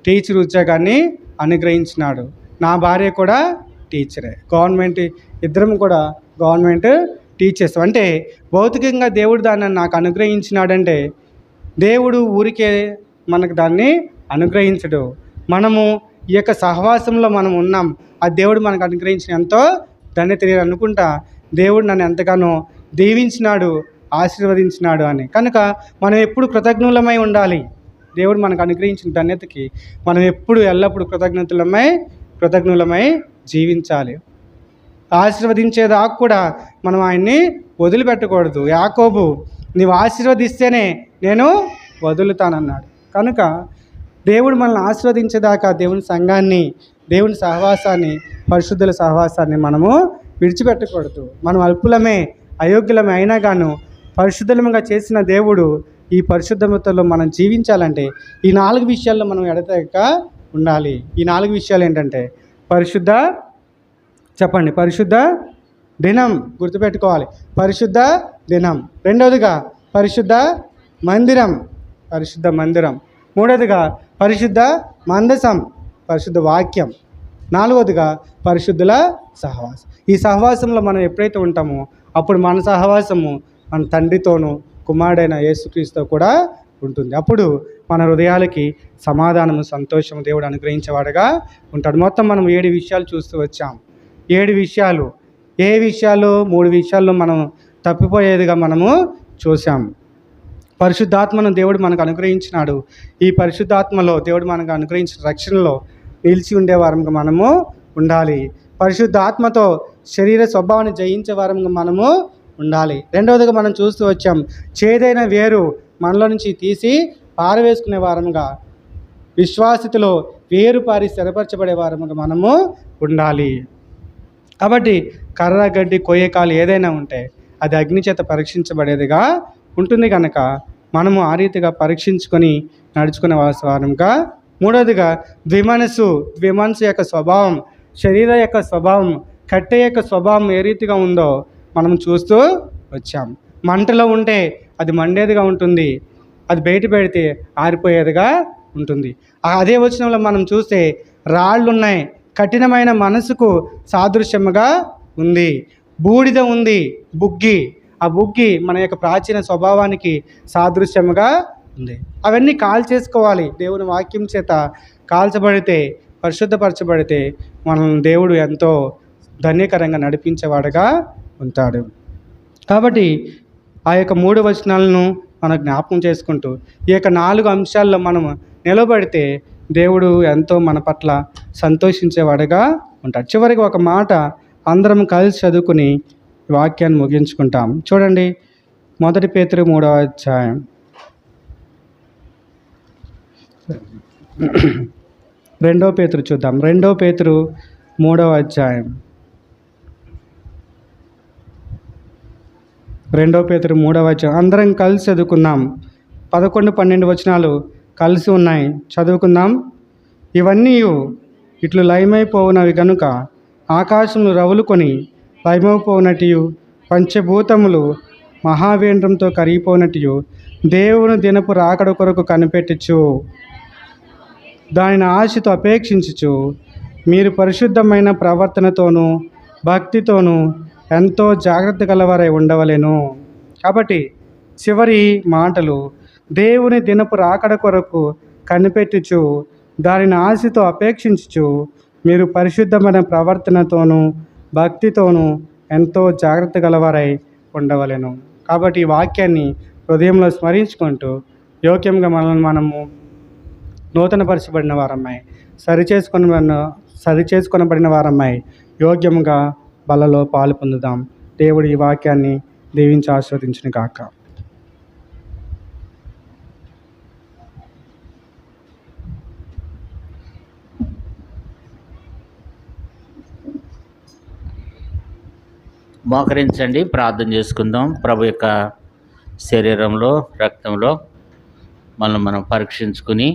టీచర్ ఉద్యోగాన్ని అనుగ్రహించినాడు. నా భార్య కూడా టీచరే, ఇద్దరం కూడా గవర్నమెంట్ టీచర్స్. అంటే భౌతికంగా దేవుడు దాన్ని నాకు అనుగ్రహించినాడంటే దేవుడు ఊరికే మనకు దాన్ని అనుగ్రహించడు. మనము ఈ యొక్క సహవాసంలో మనం ఉన్నాం, ఆ దేవుడు మనకు అనుగ్రహించిన ఎంతో ధన్యత నేను అనుకుంటా. దేవుడు నన్ను ఎంతగానో దీవించినాడు, ఆశీర్వదించినాడు అని. కనుక మనం ఎప్పుడు కృతజ్ఞులమై ఉండాలి. దేవుడు మనకు అనుగ్రహించిన ధన్యతకి మనం ఎప్పుడు ఎల్లప్పుడూ కృతజ్ఞులమై జీవించాలి. ఆశీర్వదించేదాకా కూడా మనం ఆయన్ని వదిలిపెట్టకూడదు. యాకోబు, నీవు ఆశీర్వదిస్తేనే నేను వదులుతానన్నాడు. కనుక దేవుడు మనల్ని ఆశీర్వదించేదాకా దేవుని సంఘాన్ని, దేవుని సహవాసాన్ని, పరిశుద్ధుల సహవాసాన్ని మనము విడిచిపెట్టకూడదు. మనం అల్పులమే, అయోగ్యులమే అయినా గాను పరిశుద్ధులముగా చేసిన దేవుడు ఈ పరిశుద్ధతలో మనం జీవించాలంటే ఈ 4 విషయాల్లో మనం ఎడతెగక ఉండాలి. ఈ 4 విషయాలు ఏంటంటే పరిశుద్ధ దినం, గుర్తుపెట్టుకోవాలి. పరిశుద్ధ దినం. రెండవదిగా పరిశుద్ధ మందిరం. మూడవదిగా పరిశుద్ధ మందసం, పరిశుద్ధ వాక్యం. నాలుగవదిగా పరిశుద్ధుల సహవాసం. ఈ సహవాసంలో మనం ఎప్పుడైతే ఉంటామో అప్పుడు మన సహవాసము మన తండ్రితోనూ కుమారుడైన యేసుక్రీస్తుతో కూడా ఉంటుంది. అప్పుడు మన హృదయాలకి సమాధానము, సంతోషము దేవుడు అనుగ్రహించేవాడుగా ఉంటాడు. మొత్తం మనం 7 విషయాలు చూస్తూ వచ్చాం. 7 విషయాలు. ఏ విషయాలు? 3 విషయాల్లో మనం తప్పిపోయేదిగా మనము చూసాం. పరిశుద్ధాత్మను దేవుడు మనకు అనుగ్రహించినాడు. ఈ పరిశుద్ధాత్మలో దేవుడు మనకు అనుగ్రహించిన రక్షణలో నిలిచి ఉండే వారంగా మనము ఉండాలి. పరిశుద్ధాత్మతో శరీర స్వభావాన్ని జయించే వారంగా మనము ఉండాలి. రెండవదిగా మనం చూస్తూ వచ్చాం, చేదైన వేరు మనలో నుంచి తీసి పారవేసుకునే వారంగా, విశ్వాసతలో వేరు పారి స్థిరపరచబడే వారంగా మనము ఉండాలి. కాబట్టి కర్ర, గడ్డి, కొయ్యకాలు ఏదైనా ఉంటే అది అగ్ని చేత పరీక్షించబడేదిగా ఉంటుంది. కనుక మనము ఆ రీతిగా పరీక్షించుకొని నడుచుకునే వారంగా. మూడవదిగా ద్విమనసు యొక్క స్వభావం, శరీర యొక్క స్వభావం, కట్టె యొక్క స్వభావం ఏ రీతిగా ఉందో మనం చూస్తూ వచ్చాం. మంటలో ఉంటే అది మండేదిగా ఉంటుంది, అది బయట పెడితే ఆరిపోయేదిగా ఉంటుంది. అదే వచనంలో మనం చూస్తే రాళ్ళు ఉన్నాయి, కఠినమైన మనసుకు సాదృశ్యముగా ఉంది. బూడిద ఉంది, బుగ్గి. ఆ బుగ్గి మన యొక్క ప్రాచీన స్వభావానికి సాదృశ్యముగా ఉంది. అవన్నీ కాల్చేసుకోవాలి. దేవుని వాక్యం చేత కాల్చబడితే, పరిశుద్ధపరచబడితే మనల్ని దేవుడు ఎంతో ధన్యకరంగా నడిపించేవాడుగా ఉంటాడు. కాబట్టి ఆ యొక్క 3 వచనాలను మనం జ్ఞాపకం చేసుకుంటూ ఈ యొక్క 4 అంశాల్లో మనం నిలబడితే దేవుడు ఎంతో మన పట్ల సంతోషించేవాడుగా ఉంటాడు. చివరికి ఒక మాట అందరం కలిసి చదువుకుని వాక్యాన్ని ముగించుకుంటాం. చూడండి, 1 పేతురు 3వ అధ్యాయం. 2 పేతురు చూద్దాం. 2 పేతురు 3వ అధ్యాయం. 2 పేతురు 3వ అధ్యాయం అందరం కలిసి చదువుకుందాం. 11, 12 వచనాలు కలిసి ఉన్నాయి, చదువుకుందాం. ఇవన్నీ ఇట్లు లయమైపోవునవి గనుక ఆకాశములు రవులుకొని లయమైపోవునట్టు, పంచభూతములు మహావేంద్రంతో కరిగిపోనట్టు దేవుని దినపు రాకడ కొరకు కనిపెట్టుచు దానిని ఆశతో అపేక్షించుచు మీరు పరిశుద్ధమైన ప్రవర్తనతోనూ భక్తితోనూ ఎంతో జాగ్రత్త గలవారై ఉండవలెను. కాబట్టి చివరి మాటలు, దేవుని దినపు రాకడ కొరకు కనిపెట్టుచు దానిని ఆశతో అపేక్షించుచు మీరు పరిశుద్ధమైన ప్రవర్తనతోనూ భక్తితోనూ ఎంతో జాగ్రత్త గలవారై ఉండవలెను. కాబట్టి ఈ వాక్యాన్ని హృదయంలో స్మరించుకుంటూ యోగ్యంగా మనల్ని మనము నూతనపరచబడిన వారమై సరిచేసుకొనబడిన వారమై యోగ్యంగా బలలో పాలు పొందుదాం. దేవుడు ఈ వాక్యాన్ని దీవించి ఆశీర్వదించును గాక. మోకరించండి, ప్రార్థన చేసుకుందాం. ప్రభు యొక్క శరీరంలో, రక్తంలో మనం పరీక్షించుకుని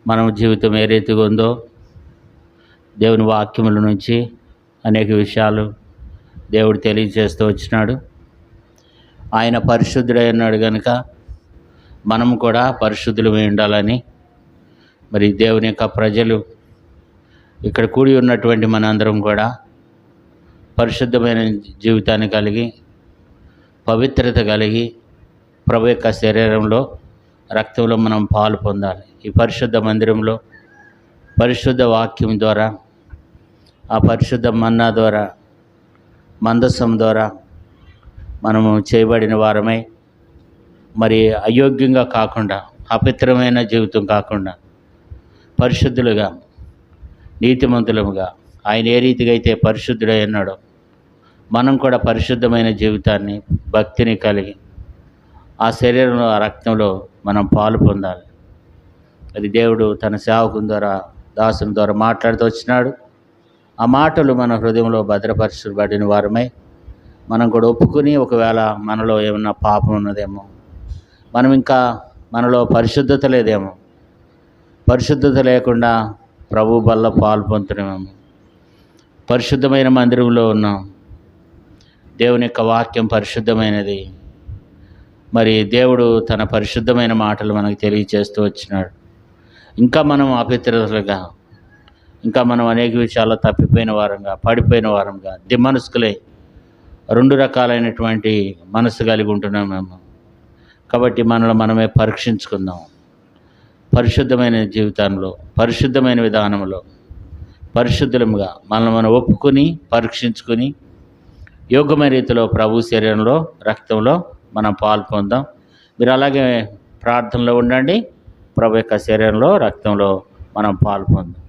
మన జీవితం ఏ రీతిగా ఉందో దేవుని వాక్యముల నుంచి అనేక విషయాలు దేవుడు తెలియజేస్తూ వచ్చినాడు. ఆయన పరిశుద్ధుడై ఉన్నాడు కనుక మనం కూడా పరిశుద్ధులమై ఉండాలని, మరి దేవుని యొక్క ప్రజలు ఇక్కడ కూడి ఉన్నటువంటి మనందరం కూడా పరిశుద్ధమైన జీవితాన్ని కలిగి, పవిత్రత కలిగి, ప్రభు యొక్క శరీరంలో, రక్తంలో మనం పాలు పొందాలి. ఈ పరిశుద్ధ మందిరంలో పరిశుద్ధ వాక్యం ద్వారా, ఆ పరిశుద్ధ మన్నా ద్వారా, మందసం ద్వారా మనము చేయబడిన వారమై, మరి అయోగ్యంగా కాకుండా, అపవిత్రమైన జీవితం కాకుండా పరిశుద్ధులుగా, నీతిమంతులముగా ఆయన ఏ రీతిగా అయితే పరిశుద్ధుడై ఉన్నాడో మనం కూడా పరిశుద్ధమైన జీవితాన్ని, భక్తిని కలిగి ఆ శరీరంలో ఆ రక్తంలో మనం పాలు పొందాలి. అది దేవుడు తన సేవకుని ద్వారా దాసుని ద్వారా మాట్లాడుతూ వచ్చినాడు. ఆ మాటలు మన హృదయంలో భద్రపరచబడిన వారమై మనం కూడా ఒప్పుకుని, ఒకవేళ మనలో ఏమన్నా పాపం ఉన్నదేమో, మనం ఇంకా మనలో పరిశుద్ధత లేదేమో, పరిశుద్ధత లేకుండా ప్రభు బల్ల పాలు పొందుతున్నామేమో, పరిశుద్ధమైన మందిరంలో ఉన్నాం. దేవుని యొక్క వాక్యం పరిశుద్ధమైనది. మరి దేవుడు తన పరిశుద్ధమైన మాటలు మనకు తెలియచేస్తూ వచ్చినాడు. ఇంకా మనం అపవిత్రులుగా, ఇంకా మనం అనేక విషయాల్లో తప్పిపోయిన వారంగా, పడిపోయిన వారంగా, దిమ్మనస్కులై 2 రకాలైనటువంటి మనసు కలిగి ఉంటున్నాం మేము. కాబట్టి మనల్ని మనమే పరీక్షించుకుందాం. పరిశుద్ధమైన జీవితంలో, పరిశుద్ధమైన విధానంలో, పరిశుద్ధులముగా మనల్ని మనం ఒప్పుకొని, పరీక్షించుకొని, యోగ్యమైన రీతిలో ప్రభు శరీరంలో, రక్తంలో మనం పాలు పొందాం. మీరు అలాగే ప్రార్థనలో ఉండండి. ప్రభు యొక్క శరీరంలో, రక్తంలో మనం పాలు పొందాం.